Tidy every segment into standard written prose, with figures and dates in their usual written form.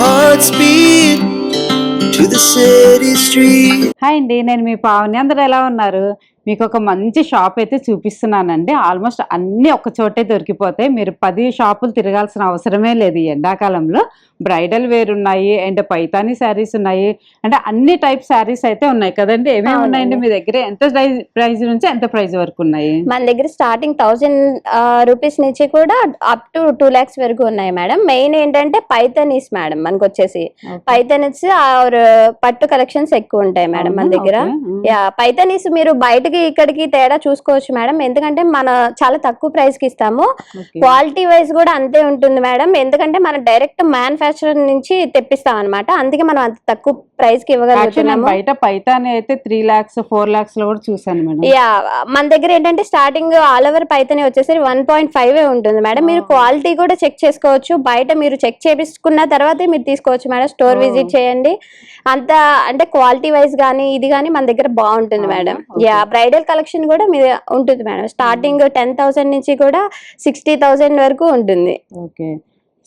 hearts beat to the city street. Hi అండి, నేను మీ పావని. అందరూ ఎలా ఉన్నారు? మీకు ఒక మంచి షాప్ అయితే చూపిస్తున్నానండి. ఆల్మోస్ట్ అన్ని ఒక చోటే దొరికిపోతాయి. మీరు 10 షాపులు తిరగాల్సిన అవసరమే లేదు. ఈ ఎండాకాలంలో బ్రైడల్ వేర్ ఉన్నాయి, అండ్ పైతానీ శారీస్ ఉన్నాయి, అంటే అన్ని టైప్ శారీస్ అయితే ఉన్నాయి కదండి. ఏమేమి ఉన్నాయండి మీ దగ్గర? ఎంత ప్రైస్ నుంచి ఎంత ప్రైస్ వరకు ఉన్నాయి? మన దగ్గర స్టార్టింగ్ 1000 రూపీస్ నుంచి కూడా అప్ టు 2 lakhs వరకు ఉన్నాయి మేడం. మెయిన్ ఏంటంటే పైతానీస్ మేడం, మనకు వచ్చేసి పైతానీస్ ఆర్ పట్టు కలెక్షన్స్ ఎక్కువ ఉంటాయి మేడం మన దగ్గర. యా, పైతానీస్ మీరు బయటకి ఇక్కడికి తేడా చూసుకోవచ్చు మేడం, ఎందుకంటే మన చాలా తక్కువ ప్రైస్ కి ఇస్తాము. క్వాలిటీ వైజ్ కూడా అంతే ఉంటుంది మేడం, ఎందుకంటే మనం డైరెక్ట్ మ్యానుఫ్యాక్చరర్ నుంచి తెప్పిస్తాం అనమాట. అందుకే మనం అంత తక్కువ ప్రైస్ కి ఇవ్వగలుగుతున్నాము. బయట పైతాని అయితే 3 lakhs 4 lakhs లో కూడా చూసాను మేడం. యా, మన దగ్గర ఏంటంటే స్టార్టింగ్ ఆల్ ఓవర్ పైతాని వచ్చేసి 1.5 ఉంటుంది మేడం. మీరు క్వాలిటీ కూడా చెక్ చేసుకోవచ్చు. బయట మీరు చెక్ చేపించుకున్న తర్వాతే మీరు తీసుకోవచ్చు మేడం. స్టోర్ విజిట్ చేయండి. అంత అంటే క్వాలిటీ వైజ్ కానీ ఇది కానీ మన దగ్గర బాగుంటుంది మేడం. యా, బ్రైడల్ కలెక్షన్ కూడా మీరు ఉంటుంది మేడం. స్టార్టింగ్ 10,000 నుంచి కూడా 60,000 వరకు ఉంటుంది. ఓకే,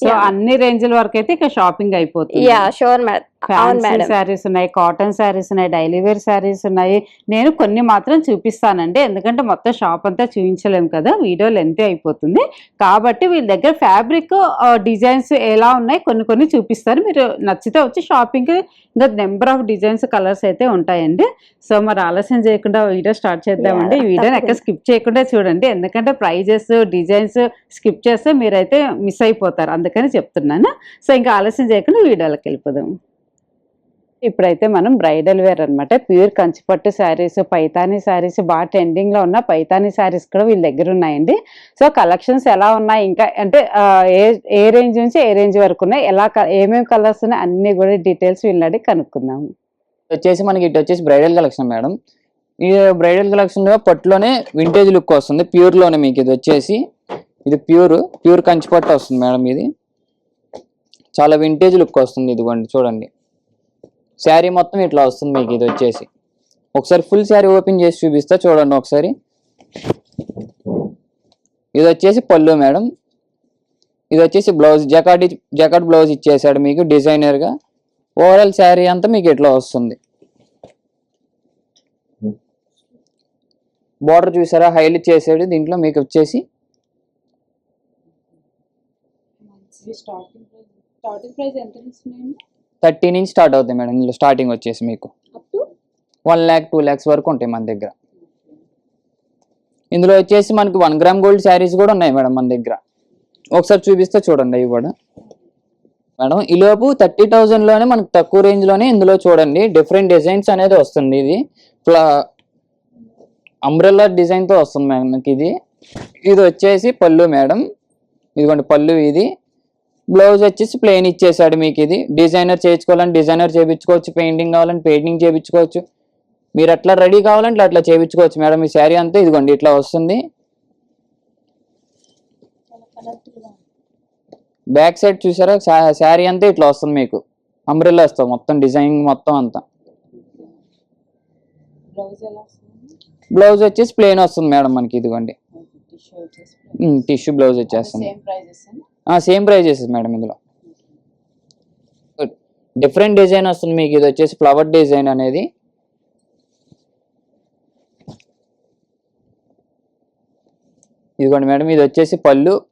సో అన్ని రేంజ్ల వరకు అయితే ఇక షాపింగ్ అయిపోతుంది. Yeah, sure madam. Fancy saris ఉన్నాయి, కాటన్ శారీస్ ఉన్నాయి, డైలీ వేర్ శారీస్ ఉన్నాయి. నేను కొన్ని మాత్రం చూపిస్తానండి, ఎందుకంటే మొత్తం షాప్ అంతా చూపించలేము కదా, వీడియో లెంత్ అయిపోతుంది. కాబట్టి వీళ్ళ దగ్గర ఫ్యాబ్రిక్ డిజైన్స్ ఎలా ఉన్నాయి కొన్ని చూపిస్తారు. మీరు నచ్చితే వచ్చి షాపింగ్, ఇంకా నెంబర్ ఆఫ్ డిజైన్స్ కలర్స్ అయితే ఉంటాయండి. సో మరి ఆలస్యం చేయకుండా వీడియో స్టార్ట్ చేద్దామండి. ఈ వీడియోని ఎక్కడ స్కిప్ చేయకుండా చూడండి, ఎందుకంటే ప్రైజెస్ డిజైన్స్ స్కిప్ చేస్తే మీరైతే మిస్ అయిపోతారు, అందుకని చెప్తున్నాను. సో ఇంకా ఆలస్యం చేయకుండా వీడియోలోకి వెళ్ళిపోదాం. ఇప్పుడైతే మనం బ్రైడల్ వేర్ అనమాట, ప్యూర్ కంచిపట్టు శారీస్, పైతానీ శారీస్, బాగా ట్రెండింగ్ లో ఉన్న పైతానీ శారీస్ కూడా వీళ్ళ దగ్గర ఉన్నాయండి. సో కలెక్షన్స్ ఎలా ఉన్నాయి, ఇంకా అంటే ఏ రేంజ్ నుంచి ఏ రేంజ్ వరకు ఉన్నాయి, ఎలా ఏమేమి కలర్స్ ఉన్నాయి, అన్ని కూడా డీటెయిల్స్ వీళ్ళని కనుక్కుందాము. వచ్చేసి మనకి ఇటు వచ్చేసి బ్రైడల్ కలెక్షన్ మేడం. ఈ బ్రైడల్ కలెక్షన్ పట్టులోనే వింటేజ్ లుక్ వస్తుంది, ప్యూర్ లోనే. మీకు ఇది వచ్చేసి ఇది ప్యూర్ కంచిపట్టు వస్తుంది మేడం. ఇది చాలా వింటేజ్ లుక్ వస్తుంది. ఇదిగోండి చూడండి, శారీ మొత్తం ఇట్లా వస్తుంది మీకు. ఇది వచ్చేసి ఒకసారి ఫుల్ శారీ ఓపెన్ చేసి చూపిస్తా చూడండి ఒకసారి. ఇది వచ్చేసి పళ్ళు మేడం. ఇది వచ్చేసి బ్లౌజ్, జకాట్ బ్లౌజ్ ఇచ్చేసాడు మీకు డిజైనర్ గా. ఓవరాల్ శారీ అంతా మీకు ఇట్లా వస్తుంది. బార్డర్ చూసారా, హైలైట్ చేసాడు. దీంట్లో మీకు వచ్చేసి 30 నుంచి స్టార్ట్ అవుతాయి మేడం. ఇందులో స్టార్టింగ్ వచ్చేసి మీకు 1 lakh 2 lakhs వరకు ఉంటాయి మన దగ్గర. ఇందులో వచ్చేసి మనకి 1 gram గోల్డ్ శారీస్ కూడా ఉన్నాయి మేడం మన దగ్గర. ఒకసారి చూపిస్తే చూడండి అవి కూడా మేడం. ఈ లోపు 30,000 లోనే మనకు తక్కువ రేంజ్ లోనే ఇందులో చూడండి డిఫరెంట్ డిజైన్స్ అనేది వస్తుంది. ఇది అంబ్రెల్లా డిజైన్ తో వస్తుంది మనకి. ఇది వచ్చేసి పళ్ళు మేడం. ఇదిగోండి పళ్ళు. ఇది బ్లౌజ్ వచ్చేసి ప్లెయిన్ ఇచ్చేసాడు మీకు. ఇది డిజైనర్ చేయించుకోవాలని డిజైనర్ చేయించుకోవచ్చు, పెయింటింగ్ కావాలని పెయింటింగ్ చేయించుకోవచ్చు, మీరు అట్లా రెడీ కావాలంటే అట్లా చేయించుకోవచ్చు మేడం. ఈ శారీ అంతా ఇదిగోండి ఇట్లా వస్తుంది. బ్యాక్ సైడ్ చూసారా, శారీ అంతా ఇట్లా వస్తుంది మీకు. అంబ్రెల్లా వస్తుంది మొత్తం డిజైన్ మొత్తం అంతా. బ్లౌజ్ వచ్చేసి ప్లెయిన్ వస్తుంది మేడం మనకి. ఇదిగోండి టిష్యూ బ్లౌజ్ వచ్చేస్తుంది. Same prices madam. ఇందులో డిఫరెంట్ డిజైన్ వస్తుంది మీకు. ఇది వచ్చేసి ఫ్లవర్ డిజైన్ అనేది. ఇదిగోండి మేడం, ఇది వచ్చేసి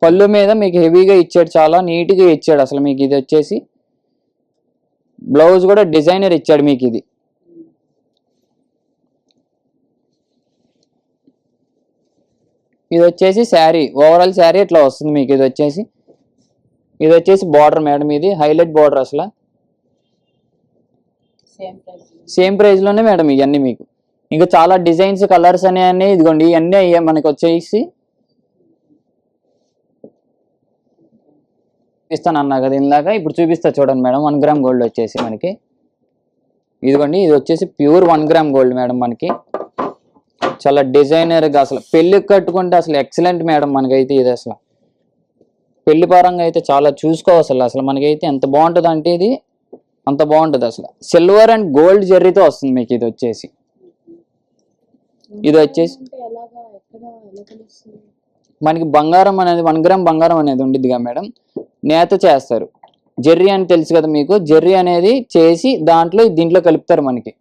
పళ్ళు మీద మీకు హెవీగా ఇచ్చాడు, చాలా నీట్ గా ఇచ్చాడు అసలు మీకు. ఇది వచ్చేసి బ్లౌజ్ కూడా డిజైనర్ ఇచ్చాడు మీకు. ఇది వచ్చేసి శారీ, ఓవరాల్ శారీ ఇట్లా వస్తుంది మీకు. ఇది వచ్చేసి బార్డర్ మేడం. ఇది హైలైట్ బార్డర్ అసలు. సేమ్ ప్రైస్ లోనే మేడం ఇవన్నీ మీకు. ఇంకా చాలా డిజైన్స్ కలర్స్ అనేవి ఇదిగోండి ఇవన్నీ మనకి వచ్చేసి ఇస్తాను అన్నా కదా ఇందాక. ఇప్పుడు చూపిస్తా చూడండి మేడం. 1 gram గోల్డ్ వచ్చేసి మనకి ఇదిగోండి. ఇది వచ్చేసి ప్యూర్ 1 gram గోల్డ్ మేడం మనకి. చాలా డిజైనర్ గా అసలు పెళ్లికి కట్టుకుంటే అసలు ఎక్సలెంట్ మేడం మనకైతే. ఇది అసలు పెళ్లి పరంగా అయితే చాలా చూసుకోవాలి అసలు మనకైతే. ఎంత బాగుంటుంది అంటే ఇది అంత బాగుంటుంది అసలు. సిల్వర్ అండ్ గోల్డ్ జెర్రీతో వస్తుంది మీకు. ఇది వచ్చేసి మనకి బంగారం అనేది 1 gram బంగారం అనేది ఉండిద్దిగా మేడం. నేత చేస్తారు. జెర్రీ అని తెలుసు కదా మీకు, జెర్రీ అనేది చేసి దీంట్లో కలుపుతారు మనకి.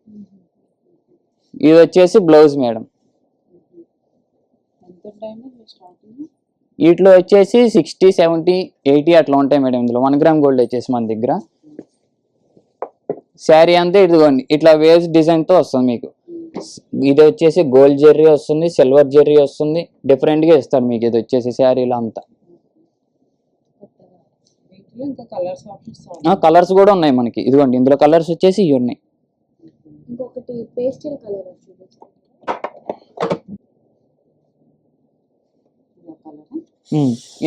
ఇది వచ్చేసి బ్లౌజ్ మేడం. వీటిలో వచ్చేసి 60, 70, 80 అట్లా ఉంటాయి మేడం. ఇందులో 1 గ్రామ్ గోల్డ్ వచ్చేసి మన దగ్గర. శారీ అంతా ఇదిగోండి ఇట్లా వేవ్స్ డిజైన్ తో వస్తుంది మీకు. ఇది వచ్చేసి గోల్డ్ జెర్రీ వస్తుంది, సిల్వర్ జెర్రీ వస్తుంది, డిఫరెంట్ గా ఇస్తాడు మీకు. ఇది వచ్చేసి శారీలో అంతా కలర్స్ కూడా ఉన్నాయి మనకి. ఇదిగోండి ఇందులో కలర్స్ వచ్చేసి ఇవి ఉన్నాయి. ఇంకొకటి పేస్టల్ కలర్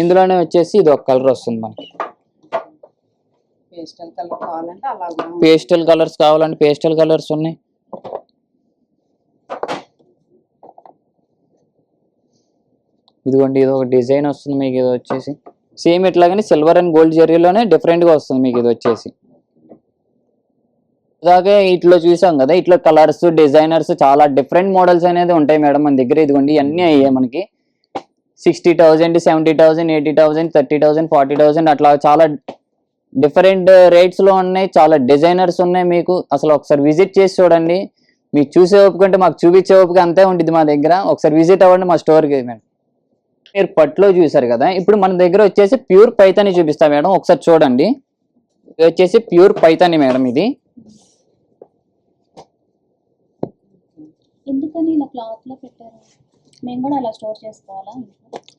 ఇందులోనే వచ్చేసి ఇది ఒక కలర్ వస్తుంది మనకి. పేస్టల్ కలర్స్ కావాలంటే పేస్టల్ కలర్స్ ఉన్నాయి. ఇదిగోండి ఇది ఒక డిజైన్ వస్తుంది మీకు. ఇది వచ్చేసి సేమ్ ఇట్లాగని సిల్వర్ అండ్ గోల్డ్ జెర్రీలోనే డిఫరెంట్ గా వస్తుంది మీకు. ఇది వచ్చేసి ఇలాగే ఇట్లా చూసాం కదా, ఇట్లా కలర్స్ డిజైనర్స్ చాలా డిఫరెంట్ మోడల్స్ అనేది ఉంటాయి మేడం మన దగ్గర. ఇదిగోండి ఇవన్నీ అయ్యాయి మనకి 60,000, 70,000, 80,000, 30,000, 40,000 అట్లా చాలా డిఫరెంట్ రేట్స్ లో ఉన్నాయి. చాలా డిజైనర్స్ ఉన్నాయి మీకు. అసలు ఒకసారి విజిట్ చేసి చూడండి. మీకు చూసే ఓపికంటే మాకు చూపించే ఓపిక అంతే ఉంటుంది మా దగ్గర. ఒకసారి విజిట్ అవ్వండి మా స్టోర్కి మేడం. మీరు పట్టులో చూసారు కదా, ఇప్పుడు మన దగ్గర వచ్చేసి ప్యూర్ పైతాని చూపిస్తా మేడం. ఒకసారి చూడండి. ఇది వచ్చేసి ప్యూర్ పైతాని మేడం. ఇది ఎందుకని ఇలా క్లాత్ లో పెట్టారు? మేము కూడా అలా స్టోర్ చేసుకోవాలా?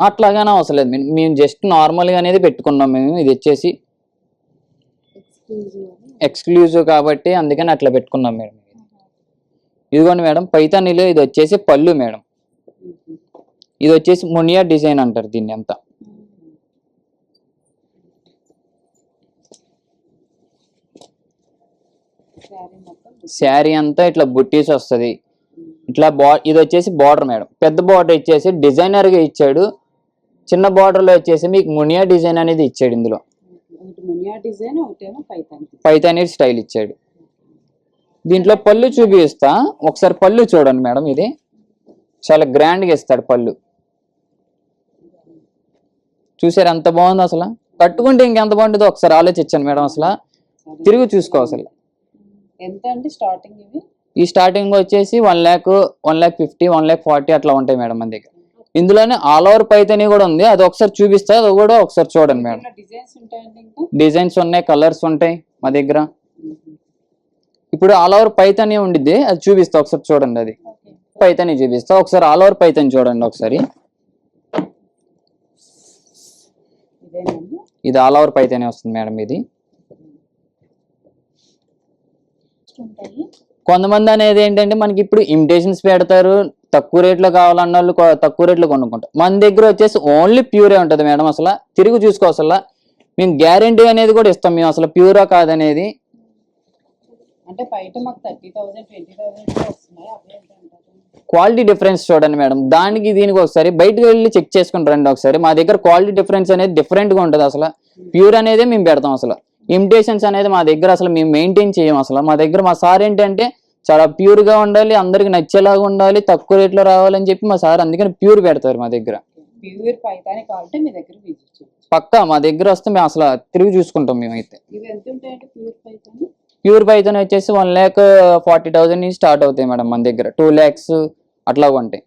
అట్లాగానే అవసరం లేదు. మేము జస్ట్ నార్మల్ గా అనేది పెట్టుకున్నాం మేము. ఇది వచ్చేసి ఎక్స్క్లూజివ్ కాబట్టి అందుకని అట్లా పెట్టుకున్నాం మేడం. ఇదిగోండి మేడం పైతానీలో ఇది వచ్చేసి పళ్ళు మేడం. ఇది వచ్చేసి మునియా డిజైన్ అంటారు దీన్ని అంతా. శారీ అంతా ఇట్లా బుట్టీస్ వస్తుంది. ఇట్లా ఇది వచ్చేసి బార్డర్ మేడం. పెద్ద బార్డర్ ఇచ్చేసి డిజైనర్ గా ఇచ్చాడు. చిన్న బార్డర్ లో వచ్చేసి మీకు మునియా డిజైన్ అనేది ఇచ్చాడు. ఇందులో పైతానీ స్టైల్ ఇచ్చాడు. దీంట్లో పళ్ళు చూపిస్తా, ఒకసారి పళ్ళు చూడండి మేడం. ఇది చాలా గ్రాండ్ గా ఇస్తాడు పళ్ళు. చూసారు ఎంత బాగుంది అసలు. కట్టుకుంటే ఇంకెంత బాగుంటుందో ఒకసారి ఆలోచించాను మేడం. అసలు తిరిగి చూసుకో అసలు. ఎంత అండి స్టార్టింగ్? ఇవి ఈ స్టార్టింగ్ వచ్చేసి 1,00,000, 1,50,000, 1,40,000 అట్లా ఉంటాయి మేడం మన దగ్గర. ఇందులోనే ఆల్ ఓవర్ పైతాని కూడా ఉంది. అది ఒకసారి చూపిస్తా, అది కూడా ఒకసారి చూడండి మేడం. డిజైన్స్ ఉన్నాయి, కలర్స్ ఉంటాయి మా దగ్గర. ఇప్పుడు ఆల్ ఓవర్ పైతాని ఉండిద్ది, అది చూపిస్తా ఒకసారి చూడండి. అది పైతాని చూపిస్తా, ఒకసారి ఆల్ ఓవర్ పైతాని చూడండి ఒకసారి. ఇది ఆల్ ఓవర్ పైతాని వస్తుంది మేడం. ఇది కొంతమంది అనేది ఏంటంటే మనకి ఇప్పుడు ఇమిటేషన్స్ పెడతారు, తక్కువ రేట్లో కావాలన్న వాళ్ళు తక్కువ రేట్లో కొనుక్కుంటారు. మన దగ్గర వచ్చేసి ఓన్లీ ప్యూరే ఉంటుంది మేడం. అసలు తిరిగి చూసుకో. అసలు మేము గ్యారంటీ అనేది కూడా ఇస్తాం మేము, అసలు ప్యూరా కాదనేది. అంటే బయట మాకు 30,000, 20,000 వస్తున్నాయి. క్వాలిటీ డిఫరెన్స్ చూడండి మేడం. దానికి దీనికి ఒకసారి బయటకు వెళ్ళి చెక్ చేసుకుని రండి ఒకసారి. మా దగ్గర క్వాలిటీ డిఫరెన్స్ అనేది డిఫరెంట్ గా ఉంటుంది. అసలు ప్యూర్ అనేది మేము పెడతాం. అసలు ఇమిటేషన్స్ అనేది మా దగ్గర అసలు మేము మెయింటైన్ చేయం. అసలు మా దగ్గర మా సార్ ఏంటంటే చాలా ప్యూర్ గా ఉండాలి, అందరికి నచ్చేలాగా ఉండాలి, తక్కువ రేట్లో రావాలని చెప్పి మా సార్ అందుకని ప్యూర్ పెడతారు మా దగ్గర. ప్యూర్ పైతాని కావాలంటే మీ దగ్గర విజిట్ చేయండి. పక్కా మా దగ్గర వస్తే మేము అసలు తిరిగి చూసుకుంటాం మేమైతే. ఇవి ఎంత ఉంటాయంటే ప్యూర్ పైతాని? ప్యూర్ పైతాని వచ్చేసి 1,40,000 నుంచి స్టార్ట్ అవుతాయి మేడం మన దగ్గర. 2 lakhs అట్లా ఉంటాయి.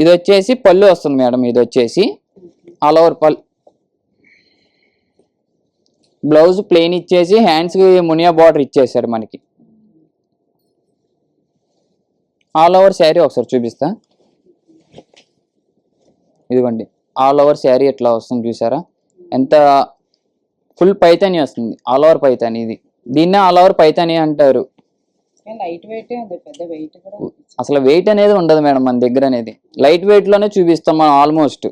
ఇది వచ్చేసి పళ్ళు వస్తుంది మేడం. ఇది వచ్చేసి ఆల్ ఓవర్ పళ్ళు. బ్లౌజ్ ప్లెయిన్ ఇచ్చేసి హ్యాండ్స్ కి మునియా బార్డర్ ఇచ్చేసారు మనకి. ఆల్ ఓవర్ శారీ ఒకసారి చూపిస్తా. ఇదిగోండి ఆల్ ఓవర్ శారీ ఎట్లా వస్తుంది చూసారా, ఎంత ఫుల్ పైతాని వస్తుంది. All over Paithani. ఇది దీన్నే ఆల్ ఓవర్ పైతాని అంటారు. లైట్ వెయిట్ ఉంది, పెద్ద వెయిట్ కూడా అసలు వెయిట్ అనేది ఉండదు మేడం మన దగ్గర. అనేది లైట్ వెయిట్ లోనే చూపిస్తాం మనం. ఆల్మోస్ట్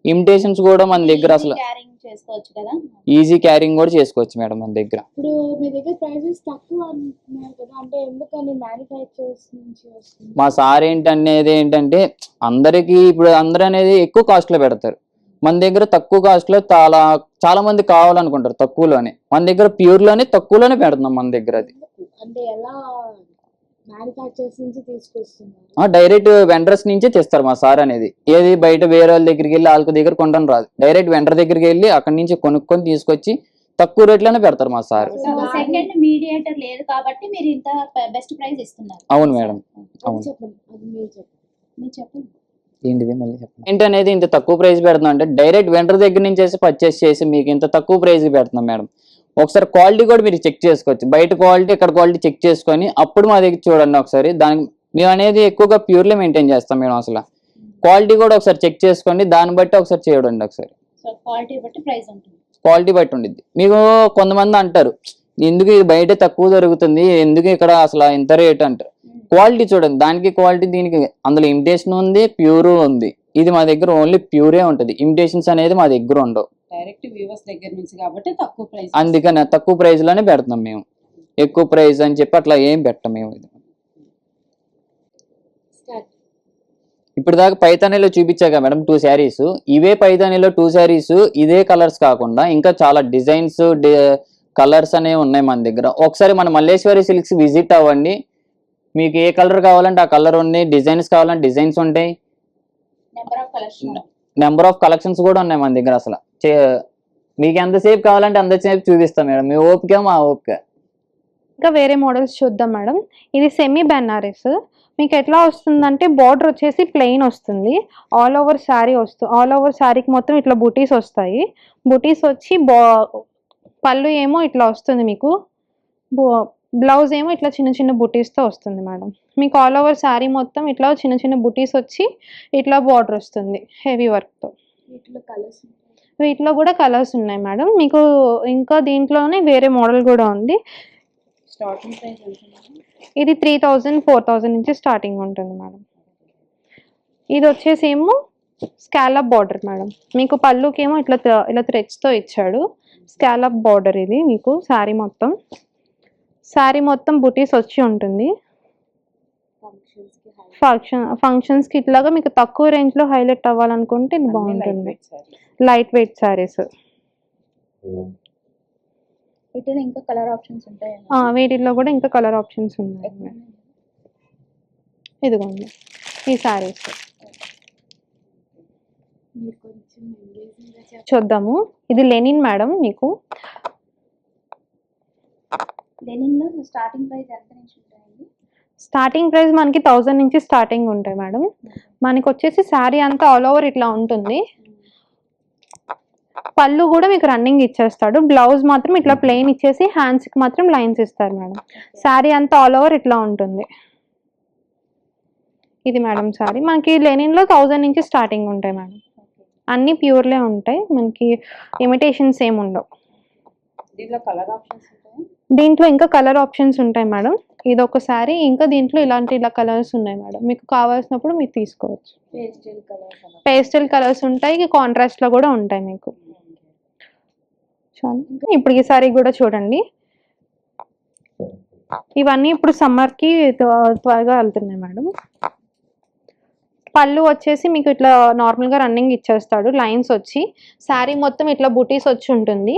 ఇమిటేషన్స్ కూడా మన దగ్గర అసలు చేసుకోవచ్చు కదా, ఈజీ క్యారింగ్ కూడా చేసుకోవచ్చు మేడం మన దగ్గర. ఇప్పుడు మీ దగ్గర ప్రైసెస్ తక్కువ అంటున్నారు కదా, అంటే ఎందుకని మ్యానుఫ్యాక్చరర్స్ నుంచి వస్తుంది? మా సార్ ఏంటంటే అందరికి ఇప్పుడు అందరూ అనేది ఎక్కువ కాస్ట్ లో పెడతారు. మన దగ్గర తక్కువ కాస్ట్ లో చాలా మంది కావాలనుకుంటారు తక్కువలోనే. మన దగ్గర ప్యూర్ లోనే తక్కువలోనే పెడుతున్నాం మన దగ్గర. అది అంటే ఎలా మ్యానుఫ్యాక్చర్స్ నుంచి తీసుకొస్తున్నారు. డైరెక్ట్ వెండర్స్ నుంచే తెస్తారు మా సార్ అనేది. ఏది బయట వేరే వాళ్ళ దగ్గరికి వెళ్ళి వాళ్ళ దగ్గర కొనడం రాదు. డైరెక్ట్ వెండర్ దగ్గరికి వెళ్ళి అక్కడి నుంచి కొనుక్కొని తీసుకొచ్చి తక్కువ రేట్లోనే పెడతారు మా సార్. సెకండ్ మీడియేటర్ లేదు కాబట్టి మీరు ఇంత బెస్ట్ ప్రైస్ ఇస్తున్నారు. అవును మేడం. అవును. చెప్పండి, అది మీరు చెప్పండి. ఏంటిది మళ్ళీ చెప్పండి. ఏంటనేది ఇంత తక్కువ ప్రైస్ పెడుతున్నాం అంటే డైరెక్ట్ వెండర్ దగ్గర నుంచి పర్చేస్ చేసి మీకు ఇంత తక్కువ ప్రైస్ పెడుతున్నాం మేడం. ఒకసారి క్వాలిటీ కూడా మీరు చెక్ చేసుకోవచ్చు. బయట క్వాలిటీ ఇక్కడ క్వాలిటీ చెక్ చేసుకొని అప్పుడు మా దగ్గర చూడండి ఒకసారి. దానికి మేము అనేది ఎక్కువగా ప్యూర్లీ మెయింటైన్ చేస్తాం మేడం. అసలు క్వాలిటీ కూడా ఒకసారి చెక్ చేసుకోండి, దాన్ని బట్టి ఒకసారి చూడండి ఒకసారి. క్వాలిటీ బట్టి ప్రైస్ ఉంటుంది. క్వాలిటీ బట్టి ఉండిద్ది. మీకు కొంతమంది అంటారు ఎందుకు ఇది బయట తక్కువ దొరుకుతుంది, ఎందుకు ఇక్కడ అసలు ఇంత రేట్ అంటారు. క్వాలిటీ చూడండి, దానికి క్వాలిటీ దీనికి అందులో ఇమిటేషన్ ఉంది, ప్యూర్ ఉంది. ఇది మా దగ్గర ఓన్లీ ప్యూరే ఉంటుంది, ఇమిటేషన్స్ అనేది మా దగ్గర ఉండవు. డైరెక్ట్ వ్యూవర్స్ దగ్గర నుంచి కాబట్టి తక్కువ ప్రైస్. అందుకని తక్కువ ప్రైస్ లోనే పెడతాం మేము. ఎక్కువ ప్రైస్ అని చెప్పి అట్లా ఏం పెట్టం మేము. ఇప్పుడు దాకా పైతానీలో చూపించాక మేడం 2 శారీస్. ఇవే పైతానీలో 2 శారీస్ ఇదే కలర్స్ కాకుండా ఇంకా చాలా డిజైన్స్ కలర్స్ అనేవి ఉన్నాయి మన దగ్గర. ఒకసారి మన మల్లేశ్వరి సిల్క్స్ విజిట్ అవ్వండి. మీకు ఏ కలర్ కావాలంటే ఆ కలర్ ఉంది, డిజైన్స్ కావాలంటే డిజైన్స్ ఉంటాయి, నెంబర్ ఆఫ్ కలెక్షన్స్ కూడా ఉన్నాయి మన దగ్గర. అసలు మీకు ఎంతసేపు కావాలంటే అంతసేపు చూపిస్తాం మేడం. మీ ఓపిక మా ఓపిక. ఇంకా వేరే మోడల్స్ చూద్దాం మేడం. ఇది సెమీ బెనారస్. మీకు ఎట్లా వస్తుందంటే బార్డర్ వచ్చేసి ప్లెయిన్ వస్తుంది. All over sari all over శారీకి మొత్తం ఇట్లా బుటీస్ వస్తాయి. బుటీస్ వచ్చి పళ్ళు ఏమో ఇట్లా వస్తుంది మీకు. బ్లౌజ్ ఏమో ఇట్లా చిన్న చిన్న బుటీస్తో వస్తుంది మేడం. మీకు ఆల్ ఓవర్ శారీ మొత్తం ఇట్లా చిన్న చిన్న బుటీస్ వచ్చి ఇట్లా బార్డర్ వస్తుంది హెవీ వర్క్తో. వీటిలో కూడా కలర్స్ ఉన్నాయి మేడం. మీకు ఇంకా దీంట్లోనే వేరే మోడల్ కూడా ఉంది. స్టార్టింగ్ ప్రైస్ ఇది 3000 4000 నుంచి స్టార్టింగ్ ఉంటుంది మేడం. ఇది వచ్చేసి ఏమో స్కాలప్ బార్డర్ మేడం. మీకు పళ్ళుకేమో ఇట్లా థ్రెడ్స్తో ఇచ్చాడు. స్కాలప్ బార్డర్ ఇది మీకు శారీ మొత్తం బుటీస్ వచ్చి ఉంటుంది. ఫంక్షన్స్కి ఇట్లాగా మీకు తక్కువ రేంజ్లో హైలైట్ అవ్వాలనుకుంటే ఇది బాగుంటుంది. Light weight saris. వీటిలో ఇంకా కలర్ ఆప్షన్స్ ఉంటాయి. వీటిల్లో కూడా ఇంకా కలర్ ఆప్షన్స్ ఉన్నాయి. ఇదిగోండి ఈ శారీస్ చూద్దాము. ఇది లెనిన్ మేడం. మీకు లెనిన్ లో స్టార్టింగ్ ప్రైస్ ఎంత నుంచి ఉంటాయండి? స్టార్టింగ్ ప్రైస్ మనకి 1000 నుంచి స్టార్టింగ్ ఉంటాయి మేడం. మనకి వచ్చేసి శారీ అంతా ఆల్ ఓవర్ ఇట్లా ఉంటుంది. పళ్ళు కూడా మీకు రన్నింగ్ ఇచ్చేస్తాడు. బ్లౌజ్ మాత్రం ఇట్లా ప్లెయిన్ ఇచ్చేసి హ్యాండ్స్కి మాత్రం లైన్స్ ఇస్తారు మేడం. శారీ అంతా ఆల్ ఓవర్ ఇట్లా ఉంటుంది. ఇది మేడం శారీ. మనకి లెనిన్లో 1000 నుంచి స్టార్టింగ్ ఉంటాయి మేడం. అన్నీ ప్యూర్లే ఉంటాయి. మనకి ఇమిటేషన్స్ ఏమి ఉండవు. దీంట్లో ఇంకా కలర్ ఆప్షన్స్ ఉంటాయి మేడం. ఇది ఒక శారీ. ఇంకా దీంట్లో ఇలా కలర్స్ ఉన్నాయి మేడం. మీకు కావాల్సినప్పుడు మీరు తీసుకోవచ్చు. పేస్టల్ కలర్స్ ఉంటాయి, కాంట్రాస్ట్ లో కూడా ఉంటాయి మీకు. ఇప్పుడు ఈ సారీ కూడా చూడండి. ఇవన్నీ ఇప్పుడు సమ్మర్ కి త్వరగా వెళ్తున్నాయి మేడం. పళ్ళు వచ్చేసి మీకు ఇట్లా నార్మల్ గా రన్నింగ్ ఇచ్చేస్తాడు. లైన్స్ వచ్చి శారీ మొత్తం ఇట్లా బుటీస్ వచ్చి ఉంటుంది.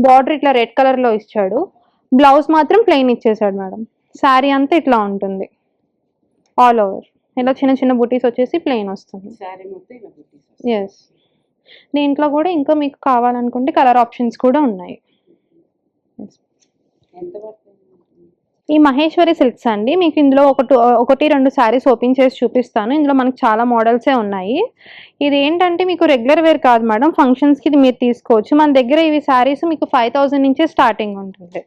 బార్డర్ ఇట్లా రెడ్ కలర్ లో ఇచ్చాడు. బ్లౌజ్ మాత్రం ప్లెయిన్ ఇచ్చేసాడు మేడం. శారీ అంతా ఇట్లా ఉంటుంది ఆల్ ఓవర్. ఇలా చిన్న చిన్న బుటీస్ వచ్చేసి ప్లెయిన్ వస్తుంది. ఎస్. దీంట్లో కూడా ఇంకా మీకు కావాలనుకుంటే కలర్ ఆప్షన్స్ కూడా ఉన్నాయి. ఈ మహేశ్వరి సిల్క్స్ అండి. మీకు ఇందులో ఒకటి రెండు శారీస్ ఓపెన్ చేసి చూపిస్తాను. ఇందులో మనకి చాలా మోడల్సే ఉన్నాయి. ఇది ఏంటంటే మీకు రెగ్యులర్ వేర్ కాదు మేడం, ఫంక్షన్స్కి ఇది మీరు తీసుకోవచ్చు. మన దగ్గర ఇవి శారీస్ మీకు 5000 నుంచే స్టార్టింగ్ ఉంటుంది.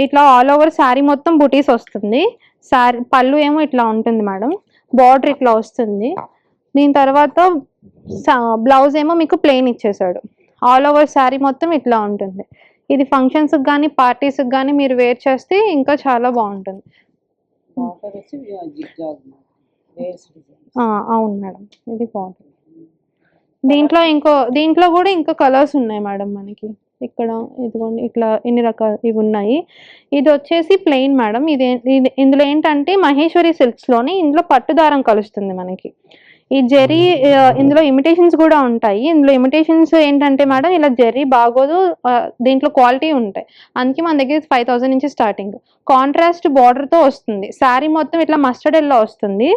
ఇట్లా ఆల్ ఓవర్ శారీ మొత్తం బుటీస్ వస్తుంది. శారీ పళ్ళు ఏమో ఇట్లా ఉంటుంది మేడం. బార్డర్ ఇట్లా వస్తుంది. దీని తర్వాత బ్లౌజ్ ఏమో మీకు ప్లెయిన్ ఇచ్చేసాడు. ఆల్ ఓవర్ శారీ మొత్తం ఇట్లా ఉంటుంది. ఇది ఫంక్షన్స్కి కానీ పార్టీస్కి కానీ మీరు వేర్ చేస్తే ఇంకా చాలా బాగుంటుంది. అవును మేడం, ఇది బాగుంటుంది. దీంట్లో కూడా ఇంకా కలర్స్ ఉన్నాయి మేడం మనకి. ఇక్కడ ఇదిగోండి ఇట్లా ఇన్ని రకాలు ఇవి ఉన్నాయి. ఇది వచ్చేసి ప్లెయిన్ మేడం. ఇందులో ఏంటంటే మహేశ్వరి సిల్క్స్లోనే ఇందులో పట్టుదారం కలుస్తుంది మనకి. ఈ జెరీ ఇందులో ఇమిటేషన్స్ కూడా ఉంటాయి. ఇందులో ఇమిటేషన్స్ ఏంటంటే మేడం ఇలా జెరీ బాగోదు, దీంట్లో క్వాలిటీ ఉంటాయి. అందుకే మన దగ్గర 5000 నుంచి స్టార్టింగ్. కాంట్రాస్ట్ బార్డర్తో వస్తుంది. శారీ మొత్తం ఇట్లా మస్టర్డ్ ఎల్లో వస్తుంది.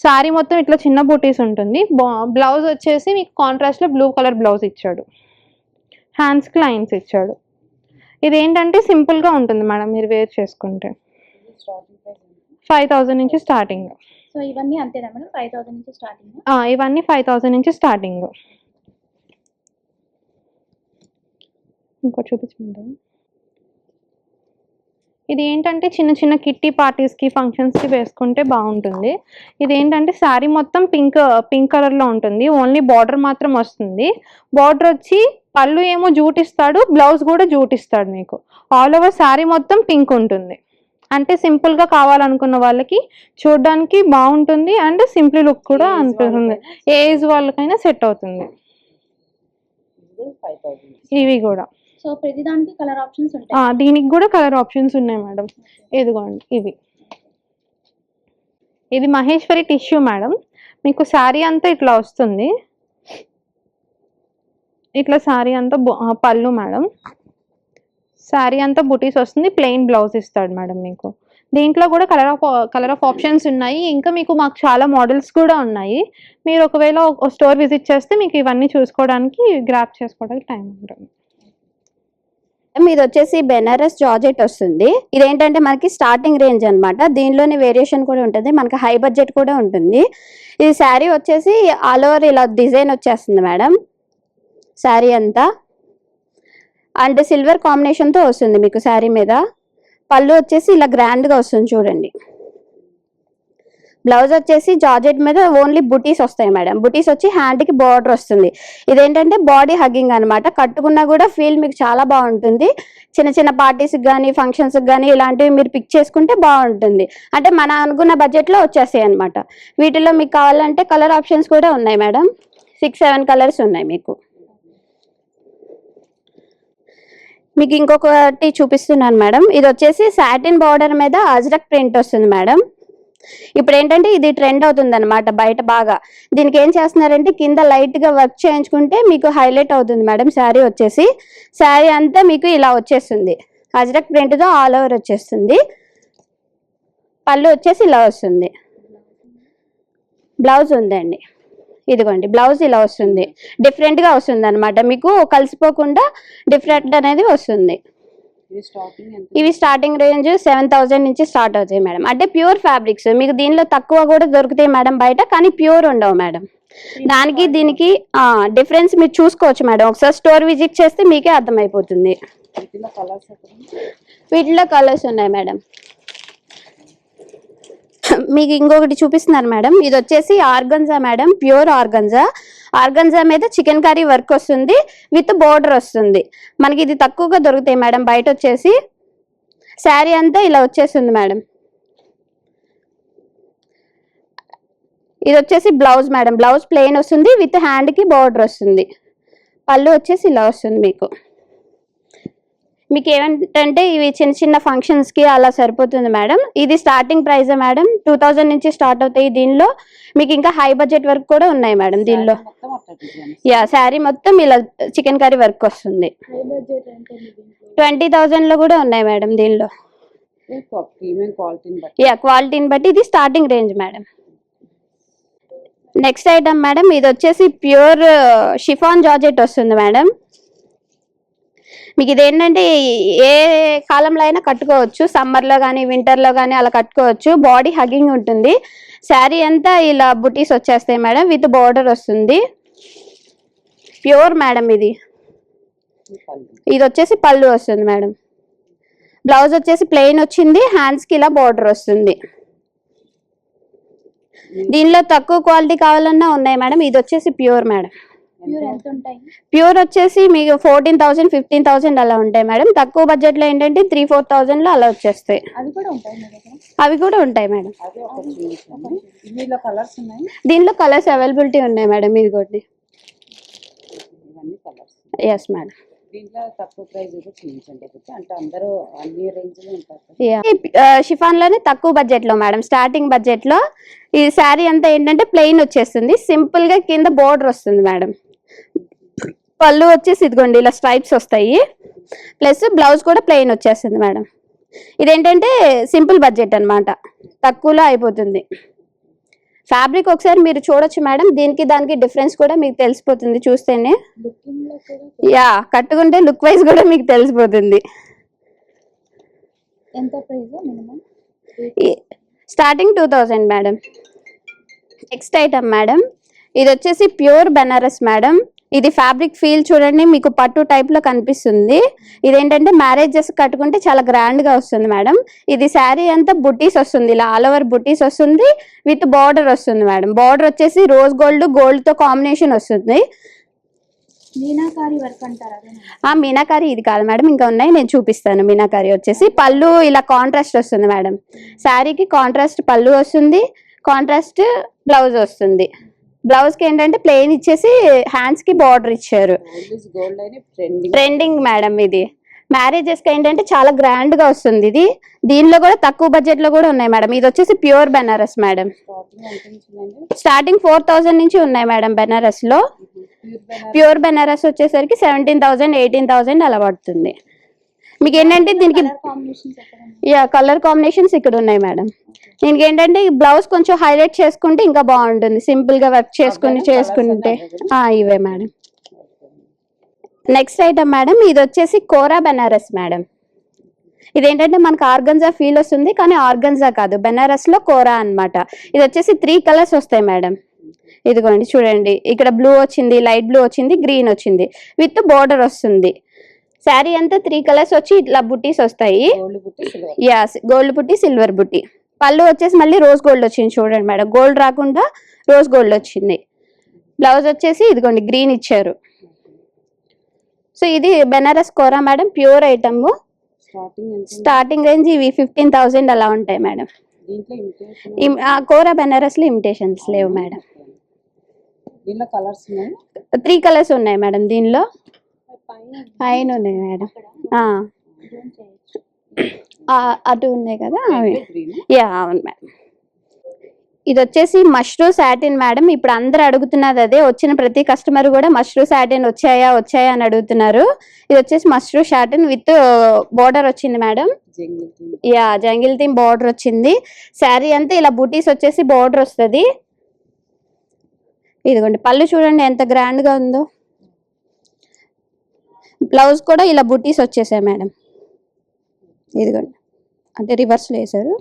శారీ మొత్తం ఇట్లా చిన్న బూటీస్ ఉంటుంది. బ్లౌజ్ వచ్చేసి మీకు కాంట్రాస్ట్లో బ్లూ కలర్ బ్లౌజ్ ఇచ్చాడు. హ్యాండ్స్కి లైన్స్ ఇచ్చాడు. ఇది ఏంటంటే సింపుల్గా ఉంటుంది మేడం మీరు వేర్ చేసుకుంటే. 5000 నుంచి స్టార్టింగ్. సో ఇవన్నీ అంతేనా మేడం? 5000 నుంచి స్టార్టింగ్. ఇవన్నీ 5000 నుంచి స్టార్టింగ్. ఇంకోటి చూపించమంటారా? ఇది ఏంటంటే చిన్న చిన్న కిట్టి పార్టీస్కి ఫంక్షన్స్కి వేసుకుంటే బాగుంటుంది. ఇది ఏంటంటే శారీ మొత్తం పింక్ కలర్లో ఉంటుంది. ఓన్లీ బార్డర్ మాత్రం వస్తుంది. బార్డర్ వచ్చి పళ్ళు ఏమో జూట్ ఇస్తాడు, బ్లౌజ్ కూడా జూట్ ఇస్తాడు మీకు. ఆల్ ఓవర్ శారీ మొత్తం పింక్ ఉంటుంది. అంటే సింపుల్గా కావాలనుకున్న వాళ్ళకి చూడడానికి బాగుంటుంది అండ్ సింపుల్ లుక్ కూడా అనిపిస్తుంది. ఏ ఏజ్ వాళ్ళకైనా సెట్ అవుతుంది. ఇవి కూడా సో ప్రతిదానికి కలర్ ఆప్షన్స్ ఉంటాయి. దీనికి కూడా కలర్ ఆప్షన్స్ ఉన్నాయి మేడం. ఇదిగోండి ఇది మహేశ్వరి టిష్యూ మేడం. మీకు శారీ అంతా ఇట్లా వస్తుంది. ఇట్లా శారీ అంతా పళ్ళు మేడం. శారీ అంతా బుటీస్ వస్తుంది. ప్లెయిన్ బ్లౌజ్ ఇస్తాడు మేడం మీకు. దీంట్లో కూడా కలర్ ఆఫ్ ఆప్షన్స్ ఉన్నాయి. ఇంకా మీకు మాకు చాలా మోడల్స్ కూడా ఉన్నాయి. మీరు ఒకవేళ స్టోర్ విజిట్ చేస్తే మీకు ఇవన్నీ చూసుకోవడానికి గ్రాప్ చేసుకోవడానికి టైం ఉంటుంది. ఇది వచ్చేసి బెనారస్ జార్జెట్ వస్తుంది. ఇదేంటంటే మనకి స్టార్టింగ్ రేంజ్ అనమాట. దీనిలోనే వేరియేషన్ కూడా ఉంటుంది. మనకి హై బడ్జెట్ కూడా ఉంటుంది. ఇది శారీ వచ్చేసి ఆల్ ఓవర్ ఇలా డిజైన్ వచ్చేస్తుంది మేడం. శారీ అంతా అండ్ సిల్వర్ కాంబినేషన్తో వస్తుంది మీకు శారీ మీద. పళ్ళు వచ్చేసి ఇలా గ్రాండ్గా వస్తుంది చూడండి. బ్లౌజ్ వచ్చేసి జార్జెట్ మీద ఓన్లీ బుటీస్ వస్తాయి మేడం. బుటీస్ వచ్చి హ్యాండ్కి బార్డర్ వస్తుంది. ఇదేంటంటే బాడీ హగ్గింగ్ అనమాట. కట్టుకున్నా కూడా ఫీల్ మీకు చాలా బాగుంటుంది. చిన్న చిన్న పార్టీస్కి కానీ ఫంక్షన్స్కి కానీ ఇలాంటివి మీరు పిక్ చేసుకుంటే బాగుంటుంది. అంటే మన అనుకున్న బడ్జెట్లో వచ్చేస్తాయి అనమాట. వీటిలో మీకు కావాలంటే కలర్ ఆప్షన్స్ కూడా ఉన్నాయి మేడం. 6-7 కలర్స్ ఉన్నాయి మీకు. మీకు ఇంకొకటి చూపిస్తున్నాను మేడం. ఇది వచ్చేసి సాటిన్ బార్డర్ మీద అజ్రక్ ప్రింట్ వస్తుంది మేడం. ఇప్పుడు ఏంటంటే ఇది ట్రెండ్ అవుతుంది అనమాట బయట బాగా. దీనికి ఏం చేస్తున్నారంటే కింద లైట్ గా వర్క్ చేయించుకుంటే మీకు హైలైట్ అవుతుంది మేడం. శారీ వచ్చేసి శారీ అంతా మీకు ఇలా వచ్చేస్తుంది. అజ్రక్ ప్రింట్ తో ఆల్ ఓవర్ వచ్చేస్తుంది. పళ్ళు వచ్చేసి ఇలా వస్తుంది. బ్లౌజ్ ఉందండి. ఇదిగోండి బ్లౌజ్ ఇలా వస్తుంది. డిఫరెంట్ గా వస్తుంది అనమాట. మీకు కలిసిపోకుండా డిఫరెంట్ అనేది వస్తుంది. ఇవి స్టార్టింగ్ రేంజ్ 7000 నుంచి స్టార్ట్ అవుతాయి మేడం. అంటే ప్యూర్ ఫ్యాబ్రిక్స్. మీకు దీనిలో తక్కువ కూడా దొరుకుతాయి మేడం బయట, కానీ ప్యూర్ ఉండవు మేడం. దానికి దీనికి డిఫరెన్స్ మీరు చూసుకోవచ్చు మేడం. ఒకసారి స్టోర్ విజిట్ చేస్తే మీకే అర్థమైపోతుంది. వీటిలో కలర్స్ ఉన్నాయి మేడం. మీకు ఇంకొకటి చూపిస్తున్నారు మేడం. ఇది వచ్చేసి organza madam. Pure organza. Organza మీద చికెన్ కర్రీ వర్క్ వస్తుంది విత్ బోర్డర్ వస్తుంది. మనకి ఇది తక్కువగా దొరుకుతాయి మేడం బయట వచ్చేసి. శారీ అంతా ఇలా వచ్చేస్తుంది మేడం. ఇది వచ్చేసి బ్లౌజ్ మేడం. బ్లౌజ్ ప్లెయిన్ వస్తుంది విత్ హ్యాండ్కి బోర్డర్ వస్తుంది. పళ్ళు వచ్చేసి ఇలా వస్తుంది మీకు. మీకు ఏమంటే ఇవి చిన్న చిన్న ఫంక్షన్స్కి అలా సరిపోతుంది మేడం. ఇది స్టార్టింగ్ ప్రైజే మేడం. 2000 నుంచి స్టార్ట్ అవుతాయి. దీనిలో మీకు ఇంకా హై బడ్జెట్ వర్క్ కూడా ఉన్నాయి మేడం. దీనిలో శారీ మొత్తం ఇలా చికెన్ కర్రీ వర్క్ వస్తుంది. 20,000 లో కూడా ఉన్నాయి మేడం దీనిలో. క్వాలిటీని బట్టి ఇది starting range madam. Next item madam. ఇది వచ్చేసి ప్యూర్ షిఫాన్ జార్జెట్ వస్తుంది మేడం. మీకు ఇదేంటంటే ఏ కాలంలో అయినా కట్టుకోవచ్చు. సమ్మర్లో కానీ వింటర్లో కానీ అలా కట్టుకోవచ్చు. బాడీ హగ్గింగ్ ఉంటుంది. శారీ అంతా ఇలా బుటీస్ వచ్చేస్తాయి మేడం విత్ బార్డర్ వస్తుంది. ప్యూర్ మేడం ఇది. ఇది వచ్చేసి పళ్ళు వస్తుంది మేడం. బ్లౌజ్ వచ్చేసి ప్లెయిన్ వచ్చింది. హ్యాండ్స్కి ఇలా బార్డర్ వస్తుంది. దీనిలో తక్కువ క్వాలిటీ కావాలన్నా ఉన్నాయి మేడం. ఇది వచ్చేసి ప్యూర్ మేడం. ప్యూర్ వచ్చేసి మీకు 14,000 15,000 అలా ఉంటాయి మేడం. తక్కువ బడ్జెట్ లో ఏంటంటే 3-4,000 లో అలా వచ్చేస్తాయి. అవి కూడా ఉంటాయి మేడం. దీనిలో కలర్స్ అవైలబిలిటీ ఉన్నాయి మేడం. ఇది కూడా ఎస్ మేడం. దీంట్లో తక్కువ ప్రైస్ చూపించండి అంటే అందరూ అన్ని రేంజ్ లో ఉంటారు. షిఫాన్ లోనే తక్కువ బడ్జెట్ లో మేడం, స్టార్టింగ్ బడ్జెట్ లో ఈ శారీ అంతా ఏంటంటే ప్లెయిన్ వచ్చేస్తుంది, సింపుల్ గా కింద బోర్డర్ వస్తుంది మేడం. పళ్ళు వచ్చేసి ఇదిగోండి ఇలా స్ట్రైప్స్ వస్తాయి, ప్లస్ బ్లౌజ్ కూడా ప్లెయిన్ వచ్చేస్తుంది మేడం. ఇదేంటంటే సింపుల్ బడ్జెట్ అన్నమాట, తక్కువలో అయిపోతుంది. ఫ్యాబ్రిక్ ఒకసారి మీరు చూడొచ్చు మేడం, దీనికి దానికి డిఫరెన్స్ కూడా మీకు తెలిసిపోతుంది చూస్తేనే. యా, కట్టుకుంటే లుక్ వైజ్ కూడా మీకు తెలిసిపోతుంది. ఎంత price minimum? Starting 2000 madam. Next item madam, ఇది వచ్చేసి ప్యూర్ బెనారస్ మేడం. ఇది ఫ్యాబ్రిక్ ఫీల్ చూడండి, మీకు పట్టు టైప్ లో కనిపిస్తుంది. ఇదేంటంటే మ్యారేజెస్ కట్టుకుంటే చాలా గ్రాండ్ గా వస్తుంది మేడం. ఇది శారీ అంతా బుట్టీస్ వస్తుంది, ఇలా ఆల్ ఓవర్ బుట్టీస్ వస్తుంది, విత్ బార్డర్ వస్తుంది మేడం. బార్డర్ వచ్చేసి రోజ్ గోల్డ్ తో కాంబినేషన్ వస్తుంది. మీనాకారి వర్క్ అంటారా? మీనాకారి ఇది కాదు మేడం, ఇంకా ఉన్నాయి, నేను చూపిస్తాను. మీనాకారి వచ్చేసి పళ్ళు ఇలా కాంట్రాస్ట్ వస్తుంది మేడం. శారీకి కాంట్రాస్ట్ పళ్ళు వస్తుంది, కాంట్రాస్ట్ బ్లౌజ్ వస్తుంది. బ్లౌజ్ కి ఏంటంటే ప్లెయిన్ ఇచ్చేసి హ్యాండ్స్ కి బార్డర్ ఇచ్చారు. ట్రెండింగ్ మేడం ఇది. మ్యారేజెస్ కి ఏంటంటే చాలా గ్రాండ్ గా వస్తుంది ఇది. దీనిలో కూడా తక్కువ బడ్జెట్ లో కూడా ఉన్నాయి మేడం. ఇది వచ్చేసి ప్యూర్ బెనారస్ మేడం. స్టార్టింగ్ 4000 నుంచి ఉన్నాయి మేడం బెనారస్ లో. ప్యూర్ బెనారస్ వచ్చేసరికి 17,000 18,000 అలా పడుతుంది. మీకు ఏంటంటే దీనికి కలర్ కాంబినేషన్స్ ఇక్కడ ఉన్నాయి మేడం. దీనికి ఏంటంటే ఈ బ్లౌజ్ కొంచెం హైలైట్ చేసుకుంటే ఇంకా బాగుంటుంది, సింపుల్ గా వర్క్ చేసుకుంటే. ఇవే మేడం. నెక్స్ట్ ఐటమ్ మేడం, ఇది వచ్చేసి కోరా బెనారస్ మేడం. ఇదేంటంటే మనకు ఆర్గన్జా ఫీల్ వస్తుంది, కానీ ఆర్గన్జా కాదు, బెనారస్ లో కోరా అన్నమాట. ఇది వచ్చేసి 3 కలర్స్ వస్తాయి మేడం. ఇదిగోండి చూడండి, ఇక్కడ బ్లూ వచ్చింది, లైట్ బ్లూ వచ్చింది, గ్రీన్ వచ్చింది, విత్ బోర్డర్ వస్తుంది. శారీ అంతా 3 కలర్స్ వచ్చి ఇట్లా బుట్టీస్ వస్తాయి. గోల్డ్ బుట్టి, సిల్వర్ బుట్టి. పళ్ళు వచ్చేసి మళ్ళీ రోజ్ గోల్డ్ వచ్చింది చూడండి మేడం, గోల్డ్ రాకుండా రోజ్ గోల్డ్ వచ్చింది. బ్లౌజ్ వచ్చేసి ఇదిగోండి గ్రీన్ ఇచ్చారు. సో ఇది Banaras kora madam, pure item. Starting range ఇవి 15,000 అలా ఉంటాయి మేడం. కోరా బెనారస్ లో ఇమిటేషన్స్ లేవు మేడం. 3 కలర్స్ ఉన్నాయి మేడం దీనిలో. పైన ఉన్నాయి మేడం, అటు ఉన్నాయి కదా అవి. అవును మేడం. ఇది వచ్చేసి మష్రూ సాటిన్ మేడం. ఇప్పుడు అందరు అడుగుతున్నది అదే, వచ్చిన ప్రతి కస్టమర్ కూడా మష్రూ సాటిన్ వచ్చాయా అని అడుగుతున్నారు. ఇది వచ్చేసి మష్రూ సాటిన్ విత్ బోర్డర్ వచ్చింది మేడం. జంగిల్ థీమ్ బోర్డర్ వచ్చింది. శారీ అంతా ఇలా బూటీస్ వచ్చేసి బోర్డర్ వస్తుంది. ఇదిగోండి పళ్ళు చూడండి ఎంత గ్రాండ్ గా ఉందో. బ్లౌజ్ కూడా ఇలా బూటీస్ వచ్చేసాయి మేడం. ఇదిగోండి అంటే రివర్స్ లో వేసారు,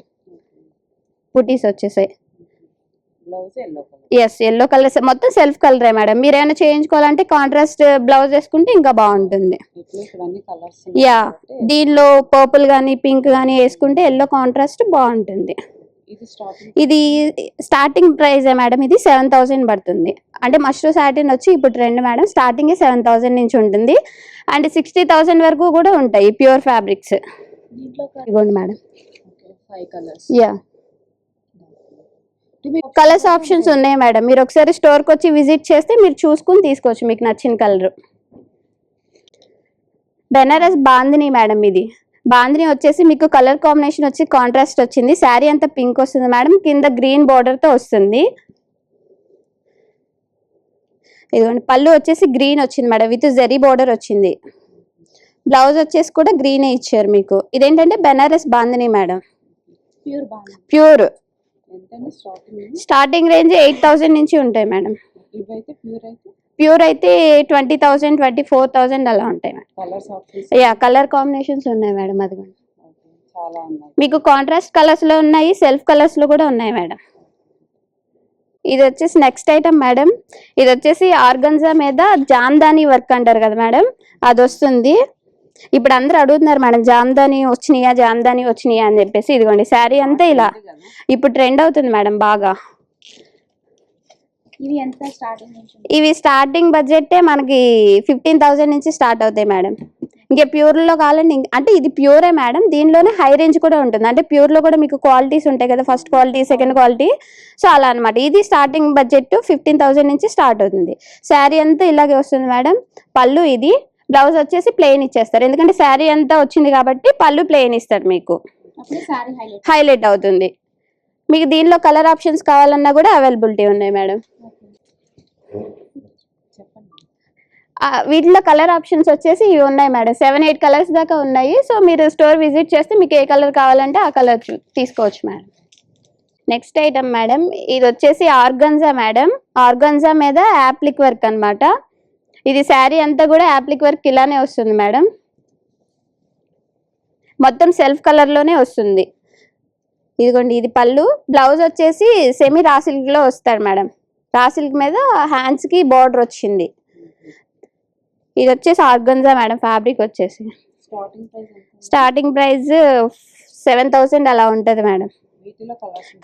బూటీస్ వచ్చేసాయి. ఎల్లో కలర్ మొత్తం సెల్ఫ్ కలరే మేడం. మీరు ఏమైనా చేయించుకోవాలంటే కాంట్రాస్ట్ బ్లౌజ్ వేసుకుంటే ఇంకా బాగుంటుంది. దీనిలో పర్పుల్ గానీ పింక్ గానీ వేసుకుంటే ఎల్లో కాంట్రాస్ట్ బాగుంటుంది. ఇది స్టార్టింగ్ ప్రైస్ మేడం, ఇది 7,000 పడుతుంది. అంటే మష్రూ సాటిన్ వచ్చి ఇప్పుడు ట్రెండ్ మేడం, స్టార్టింగ్ 7,000 నుంచి ఉంటుంది. అండ్ 60,000 వరకు కూడా ఉంటాయి ప్యూర్ ఫ్యాబ్రిక్స్. ఇదిగోండి మేడం, కలర్స్ ఆప్షన్స్ ఉన్నాయి మేడం. మీరు ఒకసారి స్టోర్కి వచ్చి విజిట్ చేస్తే మీరు చూసుకుని తీసుకోవచ్చు మీకు నచ్చిన కలర్. బెనారస్ బాందిని మేడం. ఇది బాందిని వచ్చేసి మీకు కలర్ కాంబినేషన్ వచ్చి కాంట్రాస్ట్ వచ్చింది. శారీ అంతా పింక్ వస్తుంది మేడం, కింద గ్రీన్ బార్డర్ తో వస్తుంది. ఇదిగోండి పళ్ళు వచ్చేసి గ్రీన్ వచ్చింది మేడం, విత్ జరీ బార్డర్ వచ్చింది. బ్లౌజ్ వచ్చేసి కూడా గ్రీనే ఇచ్చారు మీకు. ఇదేంటంటే Banaras bandhani madam, pure. Starting range 8,000 నుంచి ఉంటాయి మేడం. ప్యూర్ అయితే 20,000 24,000 అలా ఉంటాయి మేడం. కలర్ కాంబినేషన్స్ ఉన్నాయి మేడం. అది మీకు కాంట్రాస్ట్ కలర్స్ లో ఉన్నాయి, సెల్ఫ్ కలర్స్ లో కూడా ఉన్నాయి మేడం. ఇది వచ్చేసి నెక్స్ట్ ఐటమ్ మేడం. ఇది వచ్చేసి ఆర్గన్జా మీద జామ్దాని వర్క్ అంటారు కదా మేడం, అది వస్తుంది. ఇప్పుడు అందరూ అడుగుతున్నారు మేడం జామ్దాని వచ్చినాయా అని చెప్పేసి. ఇదిగోండి శారీ అంతా ఇలా ఇప్పుడు ట్రెండ్ అవుతుంది మేడం బాగా. ఇవి స్టార్టింగ్ బడ్జెట్ మనకి 15,000 నుంచి స్టార్ట్ అవుతాయి మేడం. ఇంకా ప్యూర్ లో కావాలండి, అంటే ఇది ప్యూరే మేడం, దీనిలోనే హై రేంజ్ కూడా ఉంటుంది. అంటే ప్యూర్ లో కూడా మీకు క్వాలిటీస్ ఉంటాయి కదా, first quality second quality, so అలా అనమాట. ఇది స్టార్టింగ్ బడ్జెట్ 15,000 నుంచి స్టార్ట్ అవుతుంది. శారీ అంతా ఇలాగే వస్తుంది మేడం. పళ్ళు ఇది, బ్లౌజ్ వచ్చేసి ప్లెయిన్ ఇచ్చేస్తారు, ఎందుకంటే శారీ అంతా వచ్చింది కాబట్టి పళ్ళు ప్లెయిన్ ఇస్తారు మీకు, అప్పుడు సారీ హైలైట్. హైలైట్ అవుతుంది. మీకు దీనిలో కలర్ ఆప్షన్స్ కావాలన్నా కూడా అవైలబిలిటీ ఉన్నాయి మేడం. వీటిలో కలర్ ఆప్షన్స్ వచ్చేసి ఇవి ఉన్నాయి మేడం, 7-8 కలర్స్ దాకా ఉన్నాయి. సో మీరు స్టోర్ విజిట్ చేస్తే మీకు ఏ కలర్ కావాలంటే ఆ కలర్ తీసుకోవచ్చు మేడం. నెక్స్ట్ ఐటమ్ మేడం, ఇది వచ్చేసి ఆర్గన్జా మేడం. ఆర్గన్జా మీద యాప్లిక్ వర్క్ అన్నమాట. ఇది శారీ అంతా కూడా యాప్లిక్ వర్క్ ఇలానే వస్తుంది మేడం, మొత్తం సెల్ఫ్ కలర్లోనే వస్తుంది. ఇదిగోండి ఇది పళ్ళు. బ్లౌజ్ వచ్చేసి సెమీ రా సిల్క్లో వస్తాడు మేడం, రా సిల్క్ మీద హ్యాండ్స్కి బార్డర్ వచ్చింది. ఇది వచ్చేసి ఆర్గన్జా మేడం. ఫ్యాబ్రిక్ వచ్చేసి స్టార్టింగ్ ప్రైస్ 7,000 అలా ఉంటుంది మేడం.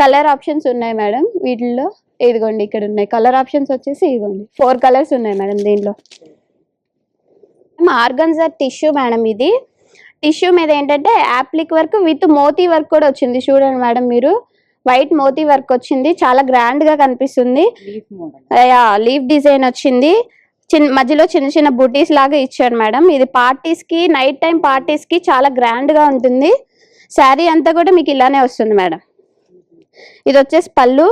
కలర్ ఆప్షన్స్ ఉన్నాయి మేడం వీటిల్లో. ఇదిగోండి ఇక్కడ ఉన్నాయి కలర్ ఆప్షన్స్ వచ్చేసి, ఇదిగోండి 4 కలర్స్ ఉన్నాయి మేడం దీనిలో. Organza tissue madam. ఇది టిష్యూ మీద ఏంటంటే యాప్లిక్ వర్క్ విత్ మోతీ వర్క్ కూడా వచ్చింది. చూడండి మేడం మీరు, వైట్ మోతీ వర్క్ వచ్చింది, చాలా గ్రాండ్ గా కనిపిస్తుంది. లీఫ్ డిజైన్ వచ్చింది, మధ్యలో చిన్న చిన్న బుటీస్ లాగా ఇచ్చాడు మేడం. ఇది పార్టీస్ కి, నైట్ టైం పార్టీస్ కి చాలా గ్రాండ్ గా ఉంటుంది. శారీ అంతా కూడా మీకు ఇలానే వస్తుంది మేడం. ఇది వచ్చేసి పళ్ళు.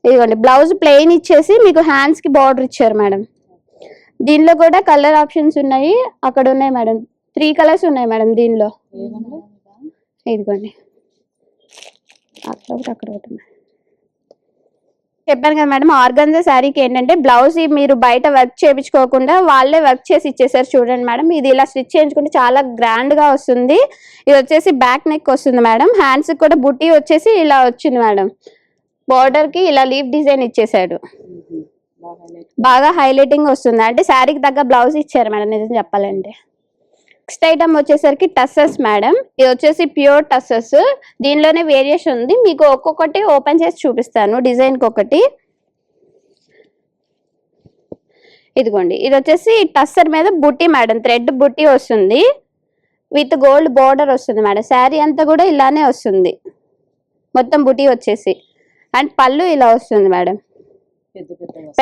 ఇదిగోండి బ్లౌజ్ ప్లెయిన్ ఇచ్చేసి మీకు హ్యాండ్స్ కి బార్డర్ ఇచ్చారు మేడం. దీనిలో కూడా కలర్ ఆప్షన్స్ ఉన్నాయి, అక్కడ ఉన్నాయి మేడం. 3 కలర్స్ ఉన్నాయి మేడం దీనిలో. ఇదిగోండి అక్కడ ఒకటి చెప్పాను కదా మేడం. ఆర్గన్జా శారీకి ఏంటంటే బ్లౌజ్ మీరు బయట వర్క్ చేయించుకోకుండా వాళ్ళే వర్క్ చేసి ఇచ్చేసారు. చూడండి మేడం, ఇది ఇలా స్టిచ్ చేయించుకుంటే చాలా గ్రాండ్ గా వస్తుంది. ఇది వచ్చేసి బ్యాక్ నెక్ వస్తుంది మేడం. హ్యాండ్స్ కూడా బుట్టి వచ్చేసి ఇలా వచ్చింది మేడం. బార్డర్ కి ఇలా లీఫ్ డిజైన్ ఇచ్చేసాడు, బాగా హైలైటింగ్ వస్తుంది. అంటే శారీకి తగ్గ బ్లౌజ్ ఇచ్చారు మేడం నిజం చెప్పాలంటే. నెక్స్ట్ ఐటమ్ వచ్చేసరికి టస్సెస్ మేడం. ఇది వచ్చేసి ప్యూర్ టస్సెస్. దీనిలోనే వేరియేషన్ ఉంది, మీకు ఒక్కొక్కటి ఓపెన్ చేసి చూపిస్తాను డిజైన్ కి ఒకటి. ఇదిగోండి ఇది వచ్చేసి టస్సర్ మీద బుట్టి మేడం, థ్రెడ్ బుట్టి వస్తుంది విత్ గోల్డ్ బార్డర్ వస్తుంది మేడం. శారీ అంతా కూడా ఇలానే వస్తుంది, మొత్తం బుట్టి వచ్చేసి. అండ్ పళ్ళు ఇలా వస్తుంది మేడం,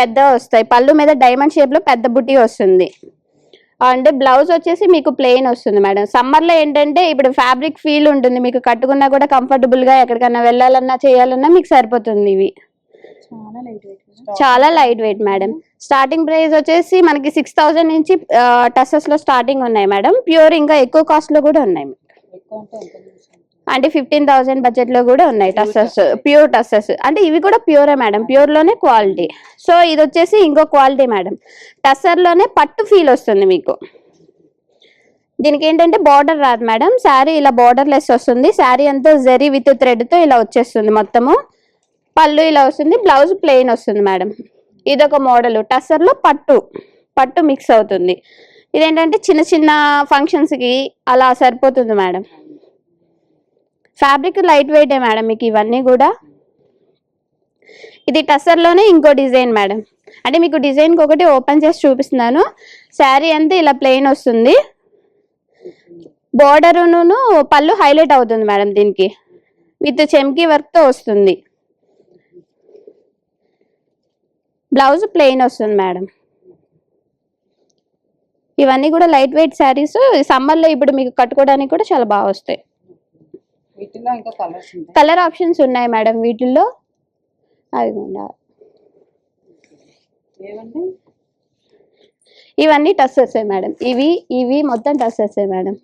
పెద్ద వస్తాయి. పళ్ళు మీద డైమండ్ షేప్ లో పెద్ద బుట్టి వస్తుంది. అండ్ బ్లౌజ్ వచ్చేసి మీకు ప్లెయిన్ వస్తుంది మేడం. సమ్మర్ లో ఏంటంటే ఇప్పుడు ఫ్యాబ్రిక్ ఫీల్ ఉంటుంది, మీకు కట్టుకున్నా కూడా కంఫర్టబుల్ గా ఎక్కడికైనా వెళ్ళాలన్నా చేయాలన్నా మీకు సరిపోతుంది. ఇవి చాలా light weight madam. Starting price వచ్చేసి మనకి 6,000 నుంచి టస్సెస్ లో స్టార్టింగ్ ఉన్నాయి మేడం. ప్యూర్ ఇంకా ఎక్కువ కాస్ట్ లో కూడా ఉన్నాయి, అంటే 15,000 బడ్జెట్ లో కూడా ఉన్నాయి టస్సెస్, ప్యూర్ టస్సెస్. అంటే ఇవి కూడా ప్యూరే మేడం, ప్యూర్ లోనే క్వాలిటీ. సో ఇది వచ్చేసి ఇంకో క్వాలిటీ మేడం, టస్సర్ లోనే పట్టు ఫీల్ వస్తుంది మీకు. దీనికి ఏంటంటే బార్డర్ రాదు మేడం, శారీ ఇలా బార్డర్ లెస్ వస్తుంది. శారీ అంతా జరీ విత్ థ్రెడ్ తో ఇలా వచ్చేస్తుంది మొత్తము. పళ్ళు ఇలా వస్తుంది, బ్లౌజ్ ప్లెయిన్ వస్తుంది మేడం. ఇదొక మోడల్ టస్సర్ లో పట్టు మిక్స్ అవుతుంది. ఇదేంటంటే చిన్న చిన్న ఫంక్షన్స్ కి అలా సరిపోతుంది మేడం. ఫ్యాబ్రిక్ లైట్ వెయిటే మేడం మీకు ఇవన్నీ కూడా. ఇది టస్సర్ లోనే ఇంకో డిజైన్ మేడం, అంటే మీకు డిజైన్ కి ఒకటి ఓపెన్ చేసి చూపిస్తున్నాను. శారీ అంతా ఇలా ప్లెయిన్ వస్తుంది, బోర్డరును పళ్ళు హైలైట్ అవుతుంది మేడం దీనికి, విత్ చెమ్కీ వర్క్ తో వస్తుంది. బ్లౌజ్ ప్లెయిన్ వస్తుంది మేడం. ఇవన్నీ కూడా లైట్ వెయిట్ శారీస్, సమ్మర్ లో ఇప్పుడు మీకు కట్టుకోవడానికి కూడా చాలా బాగా వస్తాయి. కలర్ ఆప్షన్స్ ఉన్నాయి మేడం వీటిల్లో. ఇవన్నీ టస్సెస్ మేడం, ఇవి మొత్తం టస్సెస్ మేడం.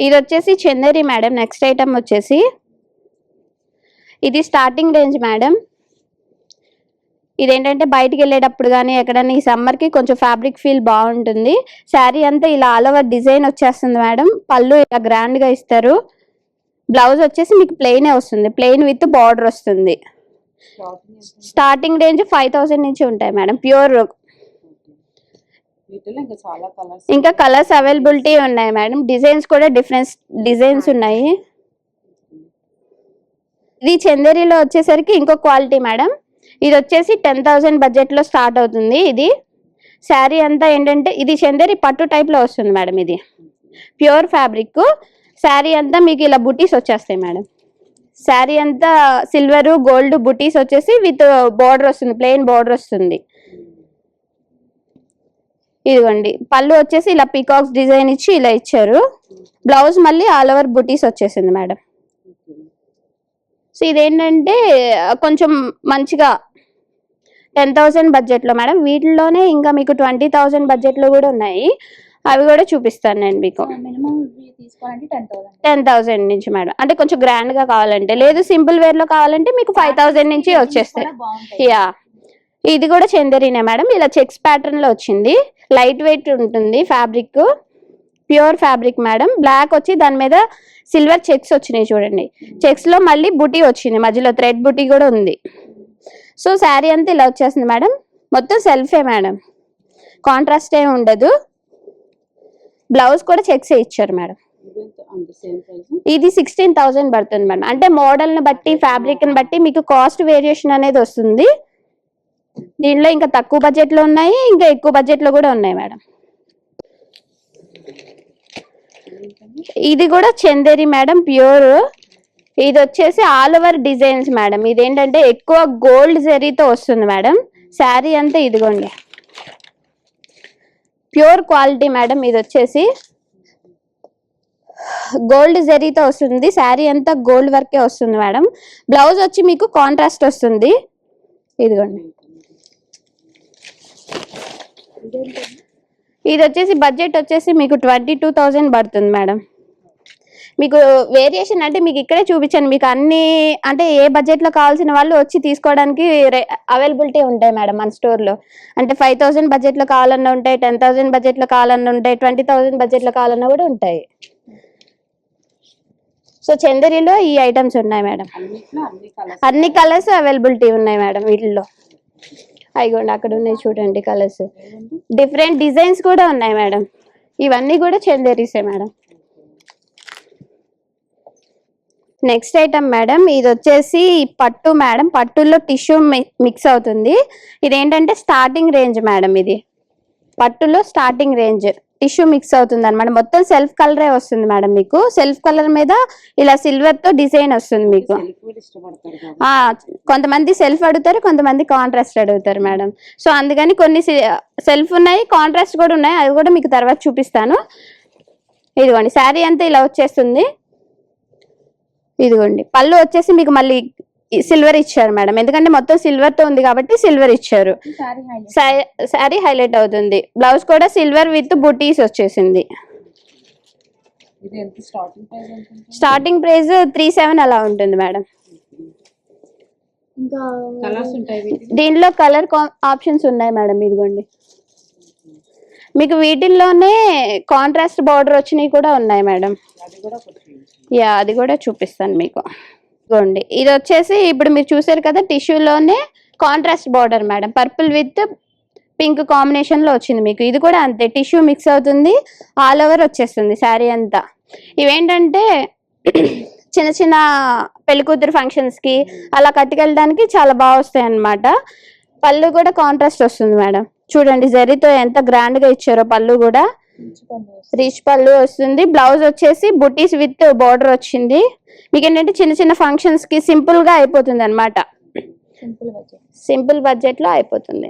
ఇది వచ్చేసి చందేరి మేడం. నెక్స్ట్ ఐటమ్ వచ్చేసి ఇది స్టార్టింగ్ రేంజ్ మేడం. ఇదేంటంటే బయటికి వెళ్ళేటప్పుడు కానీ ఎక్కడైనా ఈ సమ్మర్ కి కొంచెం ఫ్యాబ్రిక్ ఫీల్ బాగుంటుంది. శారీ అంతా ఇలా ఆల్ ఓవర్ డిజైన్ వచ్చేస్తుంది మేడం. పళ్ళు ఇలా గ్రాండ్ గా ఇస్తారు. బ్లౌజ్ వచ్చేసి మీకు ప్లెయిన్ వస్తుంది, ప్లెయిన్ విత్ బార్డర్ వస్తుంది. స్టార్టింగ్ రేంజ్ 5,000 నుంచి ఉంటాయి మేడం ప్యూర్. ఇంకా కలర్స్ అవైలబిలిటీ ఉన్నాయి మేడం. డిజైన్స్ కూడా డిఫరెంట్ డిజైన్స్ ఉన్నాయి. ఇది చందేరిలో వచ్చేసరికి ఇంకో క్వాలిటీ మేడం. ఇది వచ్చేసి 10,000 బడ్జెట్ లో స్టార్ట్ అవుతుంది. ఇది శారీ అంతా ఏంటంటే ఇది చందేరి పట్టు టైప్ లో వస్తుంది మేడం. ఇది ప్యూర్ ఫ్యాబ్రిక్. శారీ అంతా మీకు ఇలా బుటీస్ వచ్చేస్తాయి మేడం. శారీ అంతా సిల్వర్ గోల్డ్ బుటీస్ వచ్చేసి విత్ బార్డర్ వస్తుంది, ప్లెయిన్ బార్డర్ వస్తుంది. ఇదిగోండి పళ్ళు వచ్చేసి ఇలా పీకాక్స్ డిజైన్ ఇచ్చి ఇలా ఇచ్చారు. బ్లౌజ్ మళ్ళీ ఆల్ ఓవర్ బుటీస్ వచ్చేసింది మేడం. సో ఇదేంటంటే కొంచెం మంచిగా 10,000 బడ్జెట్లో మేడం. వీటిలోనే ఇంకా మీకు 20,000 బడ్జెట్లో కూడా ఉన్నాయి, అవి కూడా చూపిస్తాను నేను మీకు. మినిమం తీసుకోవాలంటే 10,000. 10,000 నుంచి మేడం. అంటే కొంచెం గ్రాండ్ గా కావాలంటే, లేదు సింపుల్ వేర్ లో కావాలంటే మీకు 5,000 నుంచి వచ్చేస్తాయి. యా, ఇది కూడా చందేరీనే మేడం. ఇలా చెక్స్ ప్యాటర్న్ లో వచ్చింది, లైట్ వెయిట్ ఉంటుంది fabric, pure fabric madam. Black వచ్చి దాని మీద సిల్వర్ చెక్స్ వచ్చినాయి చూడండి. చెక్స్ లో మళ్ళీ బుటీ వచ్చింది, మధ్యలో థ్రెడ్ బుటీ కూడా ఉంది. సో శారీ అంతా ఇలా వచ్చేస్తుంది మేడం. మొత్తం సెల్ఫే మేడం, కాంట్రాస్ట్ ఏమి ఉండదు. బ్లౌజ్ కూడా చెక్స్ ఇచ్చారు మేడం. ఇది 16,000 పడుతుంది మేడం. అంటే మోడల్ ని బట్టి ఫ్యాబ్రిక్ ని బట్టి మీకు కాస్ట్ వేరియేషన్ అనేది వస్తుంది. దీనిలో ఇంకా తక్కువ బడ్జెట్ లో ఉన్నాయి, ఇంకా ఎక్కువ బడ్జెట్ లో కూడా ఉన్నాయి మేడం. ఇది కూడా చందేరి మేడం, ప్యూర్. ఇది వచ్చేసి ఆల్ ఓవర్ డిజైన్స్ మేడం. ఇదేంటంటే ఎక్కువ గోల్డ్ జరీతో వస్తుంది మేడం. శారీ అంతా ఇదిగోండి ప్యూర్ క్వాలిటీ మేడం. ఇది వచ్చేసి గోల్డ్ జరీతో వస్తుంది, శారీ అంతా గోల్డ్ వర్కే వస్తుంది మేడం. బ్లౌజ్ వచ్చి మీకు కాంట్రాస్ట్ వస్తుంది, ఇదిగోండి. ఇది వచ్చేసి బడ్జెట్ వచ్చేసి మీకు 22,000 పడుతుంది మేడం. మీకు వేరియేషన్ అంటే మీకు ఇక్కడే చూపించాను, మీకు అన్ని అంటే ఏ బడ్జెట్ లో కావాల్సిన వాళ్ళు వచ్చి తీసుకోవడానికి అవైలబిలిటీ ఉంటాయి మేడం మన స్టోర్ లో. అంటే 5,000 బడ్జెట్ లో కావాలన్నా ఉంటాయి, 10,000 బడ్జెట్ లో కావాలన్నా ఉంటాయి, 20,000 బడ్జెట్ లో కావాలన్నా కూడా ఉంటాయి. సో చందేరిలో ఈ ఐటమ్స్ ఉన్నాయి మేడం, అన్ని కలర్స్ అవైలబిలిటీ ఉన్నాయి మేడం వీటిల్లో. అయిగోండి అక్కడ ఉన్నాయి చూడండి కలర్స్, డిఫరెంట్ డిజైన్స్ కూడా ఉన్నాయి మేడం. ఇవన్నీ కూడా చందేరీసే మేడం. నెక్స్ట్ ఐటమ్ మేడం, ఇది వచ్చేసి పట్టు మేడం. పట్టులో టిష్యూ మిక్స్ అవుతుంది. ఇదేంటంటే స్టార్టింగ్ రేంజ్ మేడం. ఇది పట్టులో స్టార్టింగ్ రేంజ్ టిష్యూ మిక్స్ అవుతుంది అనమాట. మొత్తం సెల్ఫ్ కలరే వస్తుంది మేడం. మీకు సెల్ఫ్ కలర్ మీద ఇలా సిల్వర్ తో డిజైన్ వస్తుంది మీకు. కొంతమంది సెల్ఫ్ అడుగుతారు, కొంతమంది కాంట్రాస్ట్ అడుగుతారు మేడం. సో అందుకని కొన్ని సెల్ఫ్ ఉన్నాయి, కాంట్రాస్ట్ కూడా ఉన్నాయి, అవి కూడా మీకు తర్వాత చూపిస్తాను. ఇదిగోండి శారీ అంతా ఇలా వచ్చేస్తుంది. ఇదిగోండి పళ్ళు వచ్చేసి మీకు మళ్ళీ సిల్వర్ ఇచ్చారు మేడం, ఎందుకంటే మొత్తం సిల్వర్ తో ఉంది కాబట్టి సిల్వర్ ఇచ్చారు. శారీ హైలైట్ అవుతుంది. బ్లౌజ్ కూడా సిల్వర్ విత్ బుటీస్ వచ్చేసింది. స్టార్టింగ్ ప్రైస్ 3,700 అలా ఉంటుంది మేడం. దీనిలో కలర్ ఆప్షన్స్ ఉన్నాయి మేడం. ఇదిగోండి మీకు వీటిల్లోనే కాంట్రాస్ట్ బార్డర్ వచ్చినవి కూడా ఉన్నాయి మేడం. యా, అది కూడా చూపిస్తాను మీకు. ఇదిగోండి ఇది వచ్చేసి ఇప్పుడు మీరు చూసారు కదా, టిష్యూలోనే contrast border madam. Purple with pink combination లో వచ్చింది మీకు. ఇది కూడా అంతే, టిష్యూ మిక్స్ అవుతుంది, ఆల్ ఓవర్ వచ్చేస్తుంది శారీ అంతా. ఇవేంటంటే చిన్న చిన్న పెళ్లికూతురు ఫంక్షన్స్ కి అలా కట్టుకెళ్ళడానికి చాలా బాగా వస్తాయి అన్నమాట. పళ్ళు కూడా కాంట్రాస్ట్ వస్తుంది మేడం. చూడండి జరీతో ఎంత గ్రాండ్ గా ఇచ్చారో. పళ్ళు కూడా రిచ్ పళ్ళు వస్తుంది. బ్లౌజ్ వచ్చేసి బుటీస్ విత్ బార్డర్ వచ్చింది. మీకు ఏంటంటే చిన్న చిన్న ఫంక్షన్స్ కి సింపుల్ గా అయిపోతుంది అనమాట. సింపుల్ బడ్జెట్ లో అయిపోతుంది.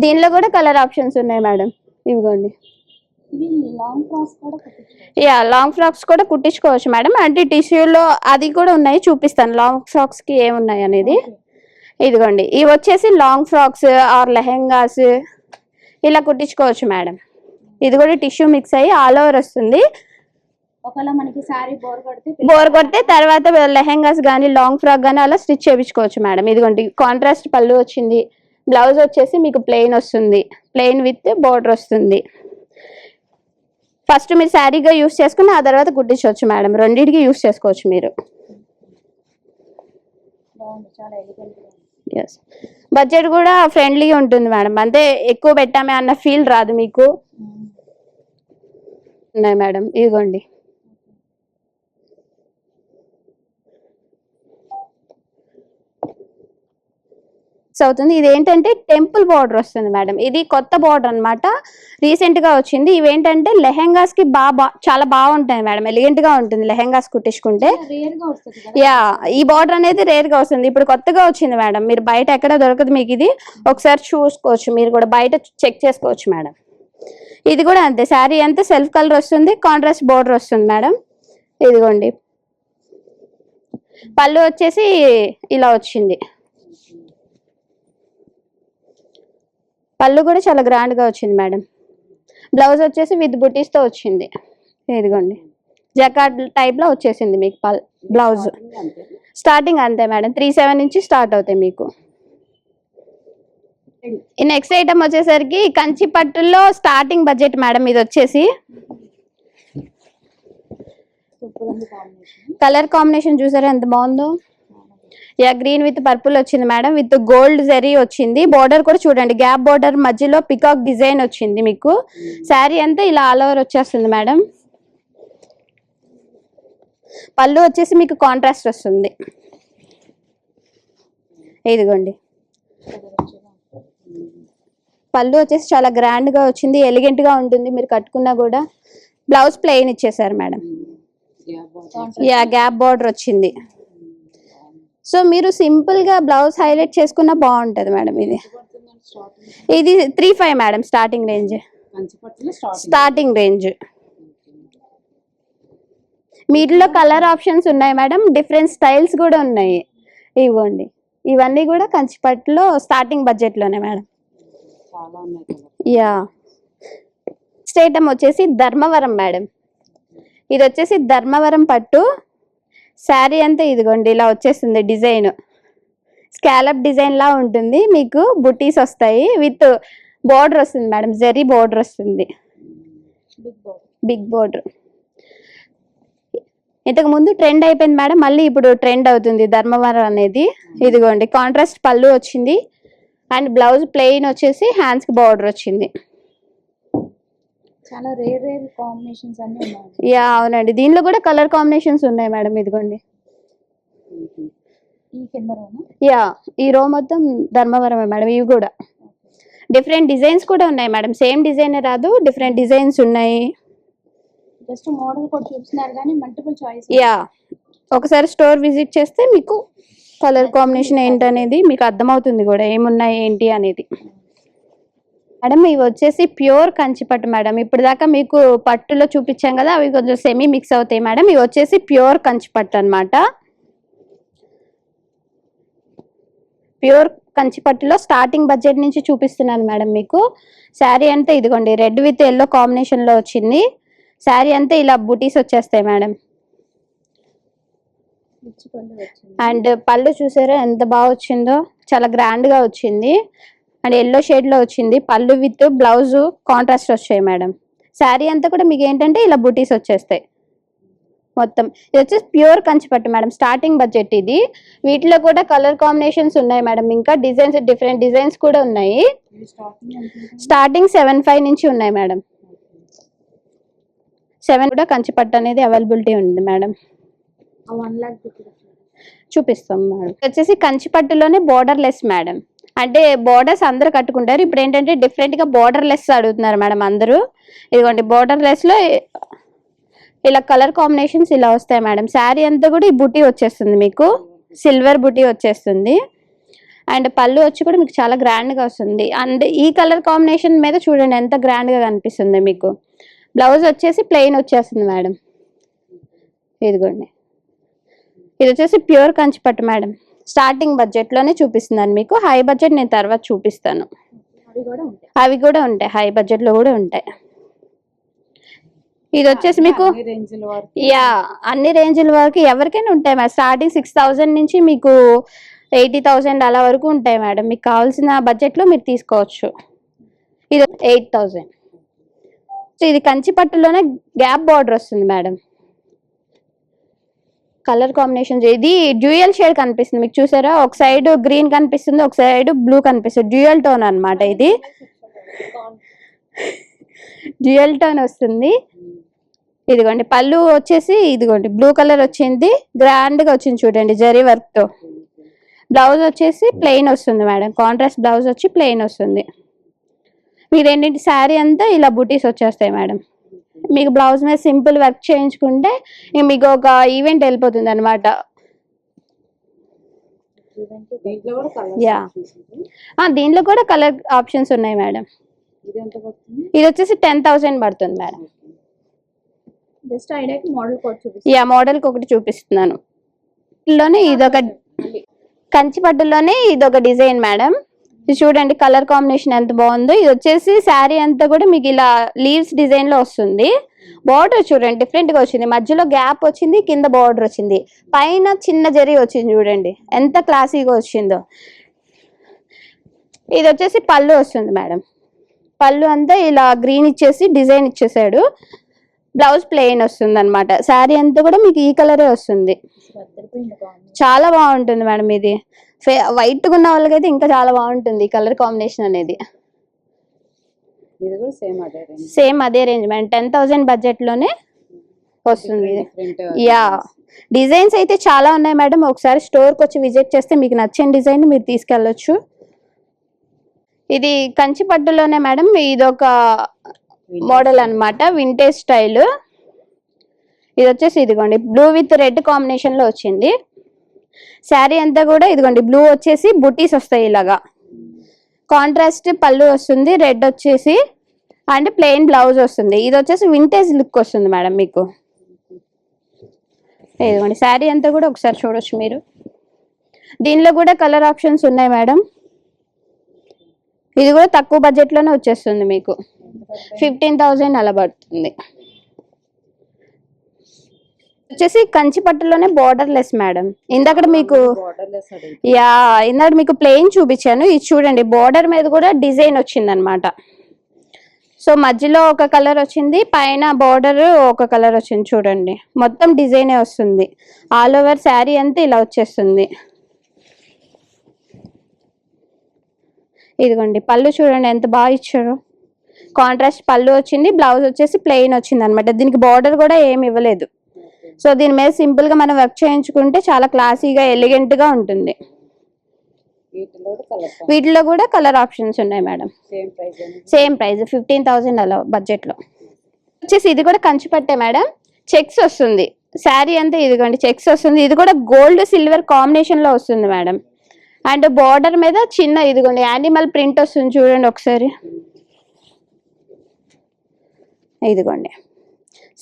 దీనిలో కూడా కలర్ ఆప్షన్స్ ఉన్నాయి మేడం. ఇవిగోండి. యా, లాంగ్ ఫ్రాక్స్ కూడా కుట్టించుకోవచ్చు మేడం. అంటే టిష్యూలో అది కూడా ఉన్నాయి, చూపిస్తాను లాంగ్ ఫ్రాక్స్ కి ఏమున్నాయి అనేది. ఇదిగోండి ఇవి వచ్చేసి లాంగ్ ఫ్రాక్స్ ఆర్ లెహెంగాస్ ఇలా కుట్టించుకోవచ్చు మేడం. ఇది కూడా టిష్యూ మిక్స్ అయ్యి ఆల్ ఓవర్ వస్తుంది. ఒకవేళ మనకి సారీ బోర్ కొడితే తర్వాత లెహెంగాస్ గానీ లాంగ్ ఫ్రాక్ గానీ అలా స్టిచ్ చేయించుకోవచ్చు మేడం. ఇదిగోండి కాంట్రాస్ట్ పళ్ళు వచ్చింది. బ్లౌజ్ వచ్చేసి మీకు ప్లెయిన్ వస్తుంది, ప్లెయిన్ విత్ బోర్డర్ వస్తుంది. ఫస్ట్ మీరు శారీగా యూస్ చేసుకుని ఆ తర్వాత కుట్టించవచ్చు మేడం. రెండింటికి యూస్ చేసుకోవచ్చు మీరు. ఎస్, బడ్జెట్ కూడా ఫ్రెండ్లీ ఉంటుంది మేడం. అంటే ఎక్కువ పెట్టామే అన్న ఫీల్ రాదు మీకు. ఉన్నాయి మేడం. ఇదిగోండి అవుతుంది. ఇది ఏంటంటే టెంపుల్ బార్డర్ వస్తుంది మేడం. ఇది కొత్త బార్డర్ అన్నమాట, రీసెంట్ గా వచ్చింది. ఇవేంటంటే లెహెంగాస్ కి చాలా బాగుంటాయి మేడం, ఎలిగెంట్ గా ఉంటుంది లెహెంగాస్ కుట్టించుకుంటే. యా, ఈ బార్డర్ అనేది రేర్ గా వస్తుంది, ఇప్పుడు కొత్తగా వచ్చింది మేడం. మీరు బయట ఎక్కడ దొరకదు మీకు ఇది, ఒకసారి చూసుకోవచ్చు, మీరు కూడా బయట చెక్ చేసుకోవచ్చు మేడం. ఇది కూడా అంతే, శారీ అంతా సెల్ఫ్ కలర్ వస్తుంది, కాంట్రాస్ట్ బార్డర్ వస్తుంది మేడం. ఇదిగోండి, పళ్ళు వచ్చేసి ఇలా వచ్చింది. పళ్ళు కూడా చాలా గ్రాండ్ గా వచ్చింది మేడం. బ్లౌజ్ వచ్చేసి విత్ బుటీస్ తో వచ్చింది. ఇదిగోండి, జకార్డ్ టైప్ లో వచ్చేసింది మీకు బ్లౌజ్. స్టార్టింగ్ అంతే మేడం, 37 నుంచి స్టార్ట్ అవుతాయి మీకు. ఈ నెక్స్ట్ ఐటమ్ వచ్చేసరికి కంచి పట్టుల్లో స్టార్టింగ్ బడ్జెట్ మేడం. ఇది వచ్చేసి కలర్ కాంబినేషన్ చూసారా ఎంత బాగుందో. యా, గ్రీన్ విత్ పర్పుల్ వచ్చింది మేడం, విత్ గోల్డ్ జరీ వచ్చింది. బోర్డర్ కూడా చూడండి, గ్యాప్ బోర్డర్ మధ్యలో పికాక్ డిజైన్ వచ్చింది మీకు. శారీ అంతా ఇలా ఆల్ ఓవర్ వచ్చేస్తుంది మేడం. పళ్ళు వచ్చేసి మీకు కాంట్రాస్ట్ వస్తుంది. ఇదిగోండి, పళ్ళు వచ్చేసి చాలా గ్రాండ్ గా వచ్చింది, ఎలిగెంట్ గా ఉంటుంది మీరు కట్టుకున్నా కూడా. బ్లౌజ్ ప్లెయిన్ ఇచ్చేసారు మేడం. యా, గ్యాప్ బోర్డర్ వచ్చింది. సో మీరు సింపుల్ గా బ్లౌజ్ హైలైట్ చేసుకున్నా బాగుంటది మేడం. ఇది 35 madam starting range. Starting range వీటిలో కలర్ ఆప్షన్స్ ఉన్నాయి మేడం, డిఫరెంట్ స్టైల్స్ కూడా ఉన్నాయి. ఇవ్వండి, ఇవన్నీ కూడా కంచిపట్టులో స్టార్టింగ్ బడ్జెట్ లోనే మేడం. యా, నెక్స్ట్ ఐటమ్ వచ్చేసి ధర్మవరం మేడం. ఇది వచ్చేసి ధర్మవరం పట్టు. శారీ అంతా ఇదిగోండి ఇలా వచ్చేస్తుంది, డిజైన్ స్కాలప్ డిజైన్ లా ఉంటుంది మీకు. బుటీస్ వస్తాయి, విత్ బోర్డర్ వస్తుంది మేడం, జరీ బోర్డర్ వస్తుంది, బిగ్ బోర్డర్. ఇంతకు ముందు ట్రెండ్ అయిపోయింది మేడం, మళ్ళీ ఇప్పుడు ట్రెండ్ అవుతుంది ధర్మవరం అనేది. ఇదిగోండి, కాంట్రాస్ట్ పళ్ళు వచ్చింది, అండ్ బ్లౌజ్ ప్లెయిన్ వచ్చేసి హ్యాండ్స్ కి బార్డర్ వచ్చింది. చాలా రేర్ కాంబినేషన్స్ అన్ని ఉన్నాయి. యా, అవునండి, దీనిలో కూడా కలర్ కాంబినేషన్స్ ఉన్నాయి మేడం. ఇదిగోండి, ఈ కింద రోనా? యా, ఈ రో మొత్తం ధర్మవరమే మేడం. ఇవి కూడా డిఫరెంట్ డిజైన్స్ కూడా ఉన్నాయి మేడం, సేమ్ డిజైన్ రాదు, డిఫరెంట్ డిజైన్స్ ఉన్నాయి. జస్ట్ మోడల్ కూడా చూపిస్తున్నారు కానీ మల్టిపుల్ చాయిస్. యా, ఒకసారి స్టోర్ విజిట్ చేస్తే మీకు కలర్ కాంబినేషన్ ఏంటనేది మీకు అర్థమవుతుంది కూడా, ఏమున్నాయి ఏంటి అనేది. మేడం ఇవి వచ్చేసి ప్యూర్ కంచిపట్టు మేడం. ఇప్పుడు దాకా మీకు పట్టులో చూపించాం కదా, అవి కొంచెం సెమీ మిక్స్ అవుతాయి మేడం. ఇవి వచ్చేసి ప్యూర్ కంచిపట్టు అన్నమాట. ప్యూర్ కంచిపట్టులో స్టార్టింగ్ బడ్జెట్ నుంచి చూపిస్తున్నాను మేడం మీకు. శారీ అంతా ఇదిగోండి, రెడ్ విత్ ఎల్లో కాంబినేషన్ లో వచ్చింది. శారీ అంతా ఇలా బుటీస్ వచ్చేస్తాయి మేడం. అండ్ పళ్ళు చూసారా ఎంత బాగా వచ్చిందో, చాలా గ్రాండ్ గా వచ్చింది. అండ్ ఎల్లో షేడ్ లో వచ్చింది పళ్ళు, విత్ బ్లౌజ్ కాంట్రాస్ట్ వచ్చాయి మేడం. శారీ అంతా కూడా మీకు ఏంటంటే ఇలా బుటీస్ వచ్చేస్తాయి మొత్తం. ఇది వచ్చేసి ప్యూర్ కంచిపట్టు మేడం, స్టార్టింగ్ బడ్జెట్ ఇది. వీటిలో కూడా కలర్ కాంబినేషన్స్ ఉన్నాయి మేడం, ఇంకా డిజైన్స్, డిఫరెంట్ డిజైన్స్ కూడా ఉన్నాయి. స్టార్టింగ్ 75 నుంచి ఉన్నాయి మేడం. 7 కూడా కంచిపట్టు అనేది అవైలబిలిటీ ఉంది మేడం. 1 lakh చూపిస్తాం మేడం. వచ్చేసి కంచిపట్టులోనే బోర్డర్ లెస్ మేడం. అంటే బోర్డర్స్ అందరూ కట్టుకుంటారు, ఇప్పుడు ఏంటంటే డిఫరెంట్ గా బోర్డర్ లెస్ అడుగుతున్నారు మేడం అందరూ. ఇదిగోండి, బోర్డర్ లెస్ లో ఇలా కలర్ కాంబినేషన్స్ ఇలా వస్తాయి మేడం. శారీ అంతా కూడా ఈ బుటీ వచ్చేస్తుంది మీకు, సిల్వర్ బుటీ వచ్చేస్తుంది. అండ్ పళ్ళు వచ్చి కూడా మీకు చాలా గ్రాండ్ గా వస్తుంది. అండ్ ఈ కలర్ కాంబినేషన్ మీద చూడండి ఎంత గ్రాండ్ గా కనిపిస్తుంది మీకు. బ్లౌజ్ వచ్చేసి ప్లెయిన్ వచ్చేస్తుంది మేడం. ఇదిగోండి, ఇది వచ్చేసి ప్యూర్ కంచిపట్టు మేడం. స్టార్టింగ్ బడ్జెట్ లోనే చూపిస్తున్నాను మీకు, హై బడ్జెట్ నేను తర్వాత చూపిస్తాను. అవి కూడా ఉంటాయి, హై బడ్జెట్ లో కూడా ఉంటాయి. ఇది వచ్చేసి మీకు యా అన్ని రేంజ్ల వరకు ఎవరికైనా ఉంటాయి మేడం. స్టార్టింగ్ 6000 నుంచి మీకు 80,000 అలా వరకు ఉంటాయి మేడం. మీకు కావాల్సిన బడ్జెట్ లో మీరు తీసుకోవచ్చు. ఇది 8,000. సో ఇది కంచి పట్టులోనే గ్యాప్ బార్డర్ వస్తుంది మేడం. కలర్ కాంబినేషన్ ఇది డ్యూయల్ షేడ్ కనిపిస్తుంది మీకు, చూసారా? ఒక సైడ్ గ్రీన్ కనిపిస్తుంది, ఒక సైడ్ బ్లూ కనిపిస్తుంది. డ్యూయల్ టోన్ అన్నమాట ఇది, డ్యూయల్ టోన్ వస్తుంది. ఇదిగోండి పళ్ళు వచ్చేసి ఇదిగోండి బ్లూ కలర్ వచ్చింది, గ్రాండ్ గా వచ్చింది చూడండి జరీ వర్క్ తో. బ్లౌజ్ వచ్చేసి ప్లెయిన్ వస్తుంది మేడం, కాంట్రాస్ట్ బ్లౌజ్ వచ్చి ప్లెయిన్ వస్తుంది. మీరు ఏంటంటే శారీ అంతా ఇలా బుటీస్ వచ్చేస్తాయి మేడం. మీకు బ్లౌజ్ మీద సింపుల్ వర్క్ చేయించుకుంటే మీకు ఒక ఈవెంట్ వెళ్ళిపోతుంది అనమాట. యా, దీంట్లో కూడా కలర్ ఆప్షన్స్ ఉన్నాయి మేడం. ఇది వచ్చేసి 10,000 పడుతుంది మేడం. జస్ట్ ఐడియాకి మోడల్ కోడ్ చూపిస్తాను. యా, మోడల్ కి ఒకటి చూపిస్తున్నాను. లోనే ఇదొక కంచి పట్టులోనే ఇదొక డిజైన్ మేడం. ఇది చూడండి కలర్ కాంబినేషన్ ఎంత బాగుందో. ఇది వచ్చేసి శారీ అంతా కూడా మీకు ఇలా లీవ్స్ డిజైన్ లో వస్తుంది. బార్డర్ చూడండి డిఫరెంట్ గా వచ్చింది, మధ్యలో గ్యాప్ వచ్చింది, కింద బార్డర్ వచ్చింది, పైన చిన్న జరీ వచ్చింది. చూడండి ఎంత క్లాసీగా వచ్చిందో. ఇది వచ్చేసి పళ్ళు వస్తుంది మేడం. పళ్ళు అంతా ఇలా గ్రీన్ ఇచ్చేసి డిజైన్ ఇచ్చేసాడు. బ్లౌజ్ ప్లెయిన్ వస్తుంది అనమాట. శారీ అంతా కూడా మీకు ఈ కలరే వస్తుంది. చాలా బాగుంటుంది మేడం. ఇది వైట్ గా ఉన్న వాళ్ళకైతే ఇంకా చాలా బాగుంటుంది ఈ కలర్ కాంబినేషన్ అనేది. సేమ్ అదే రేంజ్ మేడం, 10,000 బడ్జెట్ లోనే వస్తుంది. యా, డిజైన్స్ అయితే చాలా ఉన్నాయి మేడం. ఒకసారి స్టోర్ కి వచ్చి విజిట్ చేస్తే మీకు నచ్చిన డిజైన్ మీరు తీసుకెళ్ళొచ్చు. ఇది కంచి పట్టులోనే మేడం, ఇదొక మోడల్ అన్నమాట, వింటేజ్ స్టైల్. ఇది వచ్చేసి ఇదిగోండి బ్లూ విత్ రెడ్ కాంబినేషన్ లో వచ్చింది. శారీ అంతా కూడా ఇదిగోండి బ్లూ వచ్చేసి బుటీస్ వస్తాయి ఇలాగా. కాంట్రాస్ట్ పళ్ళు వస్తుంది, రెడ్ వచ్చేసి అండ్ ప్లెయిన్ బ్లౌజ్ వస్తుంది. ఇది వచ్చేసి వింటేజ్ లుక్ వస్తుంది మేడం మీకు. ఇదిగోండి శారీ అంతా కూడా ఒకసారి చూడొచ్చు మీరు. దీనిలో కూడా కలర్ ఆప్షన్స్ ఉన్నాయి మేడం. ఇది కూడా తక్కువ బడ్జెట్ లోనే వచ్చేస్తుంది మీకు, 15,000 అలా పడుతుంది. వచ్చేసి కంచి పట్టులోనే బోర్డర్ లెస్ మేడం. ఇందాక మీకు ప్లెయిన్ చూపించాను. ఇది చూడండి బోర్డర్ మీద కూడా డిజైన్ వచ్చింది అనమాట. సో మధ్యలో ఒక కలర్ వచ్చింది, పైన బోర్డర్ ఒక కలర్ వచ్చింది. చూడండి మొత్తం డిజైనే వస్తుంది. ఆల్ ఓవర్ శారీ అంతా ఇలా వచ్చేస్తుంది. ఇదిగోండి పళ్ళు చూడండి ఎంత బాగా ఇచ్చారు. కాంట్రాస్ట్ పళ్ళు వచ్చింది, బ్లౌజ్ వచ్చేసి ప్లెయిన్ వచ్చింది అనమాట. దీనికి బార్డర్ కూడా ఏమి ఇవ్వలేదు. సో దీని మీద సింపుల్ గా మనం వర్క్ చేయించుకుంటే చాలా క్లాసీగా ఎలిగెంట్ గా ఉంటుంది. వీటిలో కూడా కలర్ ఆప్షన్స్ ఉన్నాయి మేడం. సేమ్ ప్రైస్ 15,000 అలా బడ్జెట్ లో వచ్చేసి. ఇది కూడా కంచి పట్టే మేడం, చెక్స్ వస్తుంది శారీ అంతా. ఇదిగోండి చెక్స్ వస్తుంది. ఇది కూడా గోల్డ్ సిల్వర్ కాంబినేషన్ లో వస్తుంది మేడం. అండ్ బార్డర్ మీద చిన్న ఇదిగోండి యానిమల్ ప్రింట్ వస్తుంది చూడండి ఒకసారి. ఇదిగోండి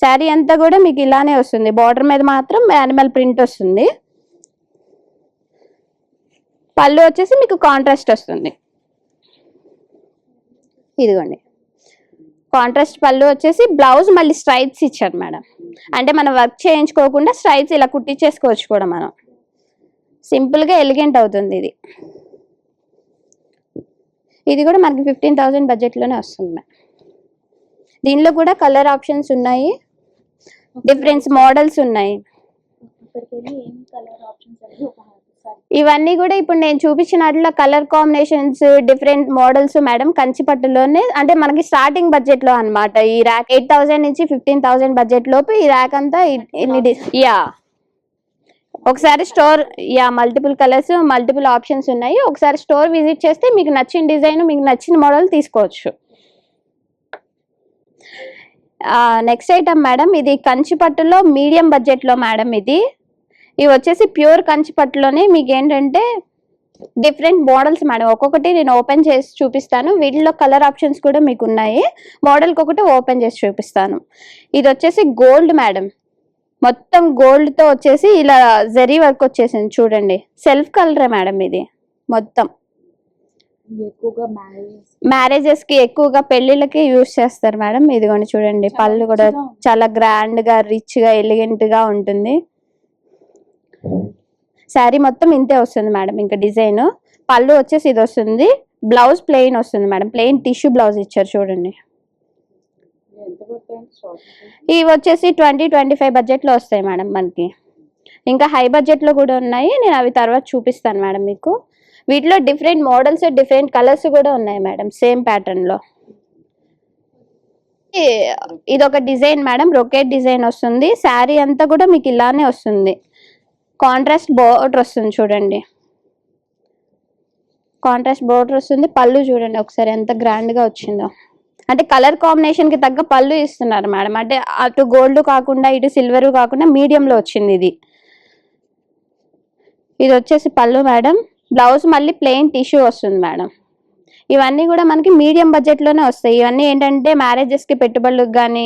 శారీ అంతా కూడా మీకు ఇలానే వస్తుంది. బార్డర్ మీద మాత్రం యానిమల్ ప్రింట్ వస్తుంది. పళ్ళు వచ్చేసి మీకు కాంట్రాస్ట్ వస్తుంది. ఇదిగోండి కాంట్రాస్ట్ పళ్ళు వచ్చేసి, బ్లౌజ్ మళ్ళీ స్ట్రైప్స్ ఇచ్చారు మేడం. అంటే మనం వర్క్ చేయించుకోకుండా స్ట్రైప్స్ ఇలా కుట్టించేసుకోవచ్చు కూడా మనం. సింపుల్ గా ఎలిగెంట్ అవుతుంది ఇది. ఇది కూడా మనకి 15,000 బడ్జెట్ లోనే వస్తుంది మేడం. దీనిలో కూడా కలర్ ఆప్షన్స్ ఉన్నాయి, డిఫరెంట్ మోడల్స్ ఉన్నాయి. ఇవన్నీ కూడా ఇప్పుడు నేను చూపించినట్లు colour combinations different models madam Kanchi పట్టులోనే. అంటే మనకి స్టార్టింగ్ బడ్జెట్ లో అన్నమాట. ఈ ర్యాక్ 8,000 నుంచి 15,000 బడ్జెట్ లోపు ఈ ర్యాక్ అంతా యా. ఒకసారి store multiple colours multiple options ఉన్నాయి. ఒకసారి స్టోర్ విజిట్ చేస్తే మీకు నచ్చిన డిజైన్ మీకు నచ్చిన మోడల్ తీసుకోవచ్చు. నెక్స్ట్ ఐటమ్ మేడం, ఇది కంచి పట్టులో మీడియం బడ్జెట్ లో మేడం. ఇవి వచ్చేసి ప్యూర్ కంచి పట్టులోనే మీకు ఏంటంటే డిఫరెంట్ మోడల్స్ మేడం. ఒక్కొక్కటి నేను ఓపెన్ చేసి చూపిస్తాను. వీటిలో కలర్ ఆప్షన్స్ కూడా మీకు ఉన్నాయి. మోడల్కి ఒకటి ఓపెన్ చేసి చూపిస్తాను. ఇది వచ్చేసి గోల్డ్ మేడం, మొత్తం గోల్డ్ తో వచ్చేసి ఇలా జరీ వర్క్ వచ్చేసింది చూడండి. సెల్ఫ్ కలరే మేడం ఇది మొత్తం. మ్యారేజెస్ కి ఎక్కువగా పెళ్లిళ్ళకి యూజ్ చేస్తారు మేడం. ఇదిగోండి చూడండి పళ్ళు కూడా చాలా గ్రాండ్ గా రిచ్ గా ఎలిగెంట్ గా ఉంటుంది. శారీ మొత్తం ఇంతే వస్తుంది మేడం. ఇంకా డిజైన్ పళ్ళు వచ్చేసి ఇది వస్తుంది. బ్లౌజ్ ప్లెయిన్ వస్తుంది మేడం. ప్లెయిన్ టిష్యూ బ్లౌజ్ ఇచ్చారు చూడండి. ఇవి వచ్చేసి 20-25 బడ్జెట్ లో వస్తాయి మేడం మనకి. ఇంకా హై బడ్జెట్ లో కూడా ఉన్నాయి, నేను అవి తర్వాత చూపిస్తాను మేడం మీకు. వీటిలో డిఫరెంట్ మోడల్స్ డిఫరెంట్ కలర్స్ కూడా ఉన్నాయి మేడం సేమ్ ప్యాటర్న్ లో. ఇది ఒక డిజైన్ మేడం, రొకెట్ డిజైన్ వస్తుంది. శారీ అంతా కూడా మీకు ఇలానే వస్తుంది. కాంట్రాస్ట్ బోర్డర్ వస్తుంది చూడండి. కాంట్రాస్ట్ బోర్డర్ వస్తుంది. పళ్ళు చూడండి ఒకసారి ఎంత గ్రాండ్ గా వచ్చిందో. అంటే కలర్ కాంబినేషన్ కి తగ్గ పళ్ళు ఇస్తున్నారు మేడం. అంటే అటు గోల్డ్ కాకుండా ఇటు సిల్వర్ కాకుండా మీడియం లో వచ్చింది ఇది. ఇది వచ్చేసి పళ్ళు మేడం. బ్లౌజ్ మళ్ళీ ప్లెయిన్ టిష్యూ వస్తుంది మేడం. ఇవన్నీ కూడా మనకి మీడియం బడ్జెట్ లోనే వస్తాయి. ఇవన్నీ ఏంటంటే మ్యారేజెస్ కి పెట్టుబడులకు కానీ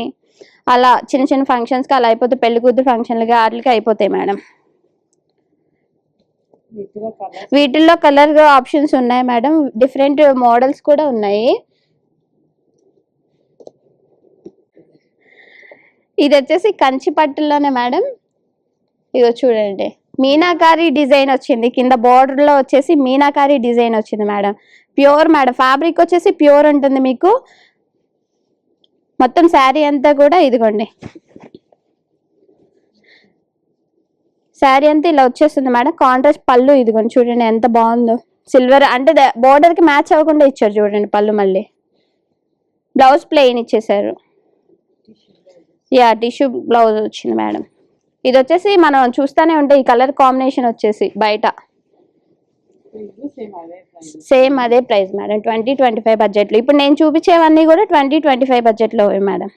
అలా చిన్న చిన్న ఫంక్షన్స్ కి అలా అయిపోతాయి. పెళ్లి కూతురు ఫంక్షన్లకి వాటికి అయిపోతాయి మేడం. వీటిల్లో కలర్ ఆప్షన్స్ ఉన్నాయి మేడం. డిఫరెంట్ మోడల్స్ కూడా ఉన్నాయి. ఇది వచ్చేసి కంచి పట్టులోనే మేడం. ఇదో చూడండి మీనాకారి డిజైన్ వచ్చింది. కింద బార్డర్ లో వచ్చేసి మీనాకారి డిజైన్ వచ్చింది మేడం. Pure madam. ఫ్యాబ్రిక్ వచ్చేసి ప్యూర్ ఉంటుంది మీకు. మొత్తం శారీ అంతా కూడా ఇదిగోండి, శారీ అంతా ఇలా వచ్చేస్తుంది మేడం. కాంట్రాస్ట్ పళ్ళు ఇదిగోండి చూడండి ఎంత బాగుందో. సిల్వర్ అంటే బోర్డర్ కి మ్యాచ్ అవ్వకుండా ఇచ్చారు చూడండి పళ్ళు. మళ్ళీ బ్లౌజ్ ప్లెయిన్ ఇచ్చేసారు. యా టిష్యూ బ్లౌజ్ వచ్చింది మేడం. ఇది వచ్చేసి మనం చూస్తూనే ఉంటాయి. ఈ కలర్ కాంబినేషన్ వచ్చేసి బయట సేమ్ అదే ప్రైస్ మేడం. 20-25 బడ్జెట్లో. ఇప్పుడు నేను చూపించేవన్నీ కూడా 20-25 బడ్జెట్లో మేడం.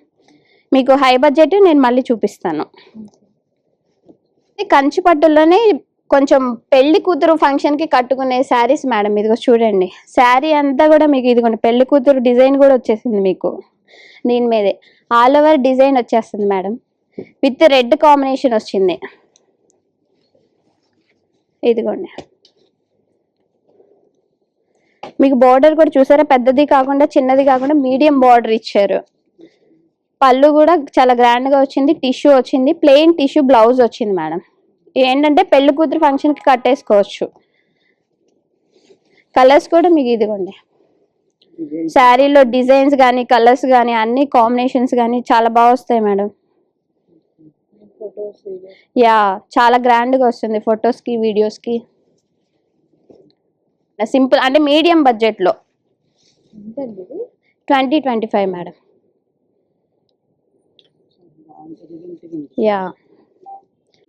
మీకు హై బడ్జెట్ నేను మళ్ళీ చూపిస్తాను. కంచి పట్టులోనే కొంచెం పెళ్లి కూతురు ఫంక్షన్ కి కట్టుకునే శారీస్ మేడం. ఇదిగో చూడండి శారీ అంతా కూడా మీకు ఇదిగోండి పెళ్లి కూతురు డిజైన్ కూడా వచ్చేసింది మీకు. దీని మీదే ఆల్ ఓవర్ డిజైన్ వచ్చేస్తుంది మేడం. విత్ రెడ్ కాంబినేషన్ వచ్చింది. ఇదిగోండి మీకు బోర్డర్ కూడా చూసారా, పెద్దది కాకుండా చిన్నది కాకుండా మీడియం బోర్డర్ ఇచ్చారు. పళ్ళు కూడా చాలా గ్రాండ్ గా వచ్చింది. టిష్యూ వచ్చింది. ప్లెయిన్ టిష్యూ బ్లౌజ్ వచ్చింది మేడం. ఏంటంటే పెళ్లి కూతురు ఫంక్షన్ కి కట్టేసుకోవచ్చు. కలర్స్ కూడా మీకు ఇదిగోండి శారీలో డిజైన్స్ కానీ కలర్స్ కానీ అన్ని కాంబినేషన్స్ కానీ చాలా బాగా వస్తాయి మేడం. యా చాలా గ్రాండ్ గా వస్తుంది ఫొటోస్ కి వీడియోస్ కి. సింపుల్ అంటే మీడియం బడ్జెట్ లో 20-25 మేడం. యా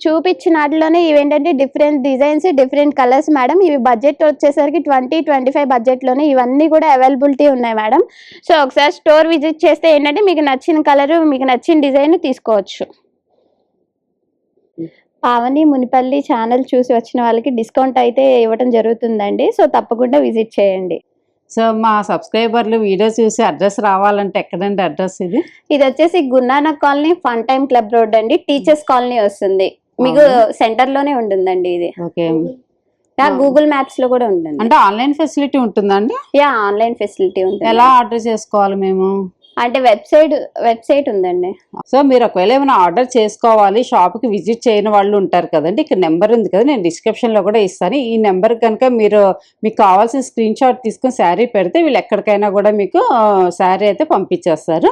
చూపించిన వాటిలోనే ఇవేంటంటే different designs different colours madam. ఇవి బడ్జెట్ వచ్చేసరికి 20-25 బడ్జెట్లోనే ఇవన్నీ కూడా అవైలబిలిటీ ఉన్నాయి మేడం. సో ఒకసారి స్టోర్ విజిట్ చేస్తే ఏంటంటే మీకు నచ్చిన కలర్ మీకు నచ్చిన డిజైన్ తీసుకోవచ్చు. పావని మునిపల్లి ఛానల్ చూసి వచ్చిన వాళ్ళకి డిస్కౌంట్ అయితే ఇవ్వడం జరుగుతుందండి. సో తప్పకుండా విజిట్ చేయండి. సో మా సబ్స్క్రైబర్లు వీడియో చూసి అడ్రస్ రావాలంటే ఎక్కడండి అడ్రస్ ఇది? ఇది వచ్చేసి Guru Nanak colony fun time club road అండి. టీచర్స్ కాలనీ వస్తుంది మీకు. సెంటర్ లోనే ఉంటుందండి ఇది. ఓకే. గూగుల్ మ్యాప్స్ లో కూడా ఉంటుంది. అంటే ఆన్లైన్ ఫెసిలిటీ ఉంటుందండి? యా ఆన్లైన్ ఫెసిలిటీ ఉంటుంది. ఎలా ఆర్డర్ చేసుకోవాలి మేము? అంటే వెబ్సైట్ ఉందండి. సో మీరు ఒకవేళ ఏమైనా ఆర్డర్ చేసుకోవాలి షాప్కి విజిట్ చేయని వాళ్ళు ఉంటారు కదండి, ఇక్కడ నెంబర్ ఉంది కదా, నేను డిస్క్రిప్షన్లో కూడా ఇస్తాను. ఈ నెంబర్ కనుక మీకు కావాల్సిన స్క్రీన్ షాట్ తీసుకొని శారీ పెడితే వీళ్ళు ఎక్కడికైనా కూడా మీకు శారీ అయితే పంపించేస్తారు.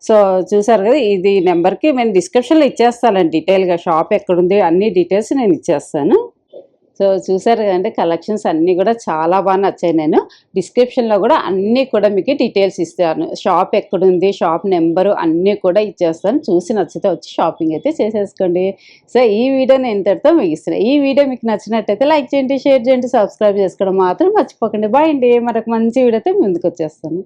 సో చూసారు కదా, ఇది నెంబర్కి నేను డిస్క్రిప్షన్లో ఇచ్చేస్తానండి డీటెయిల్గా. షాప్ ఎక్కడుంది అన్ని డీటెయిల్స్ నేను ఇచ్చేస్తాను. సో చూసారు కదండి కలెక్షన్స్ అన్నీ కూడా చాలా బాగా నచ్చాయి. నేను డిస్క్రిప్షన్లో కూడా అన్నీ కూడా మీకు డీటెయిల్స్ ఇస్తాను. షాప్ ఎక్కడుంది, షాప్ నెంబరు అన్నీ కూడా ఇచ్చేస్తాను. చూసి నచ్చితే వచ్చి షాపింగ్ అయితే చేసేసుకోండి. సో ఈ వీడియో నేను ఇంతటితో ముగిస్తున్నాను. ఈ వీడియో మీకు నచ్చినట్టయితే లైక్ చేయండి, షేర్ చేయండి, సబ్స్క్రైబ్ చేసుకోవడం మాత్రం మర్చిపోకండి. బాయ్ అండి. మరొక మంచి వీడియోతో ముందుకు వచ్చేస్తాను.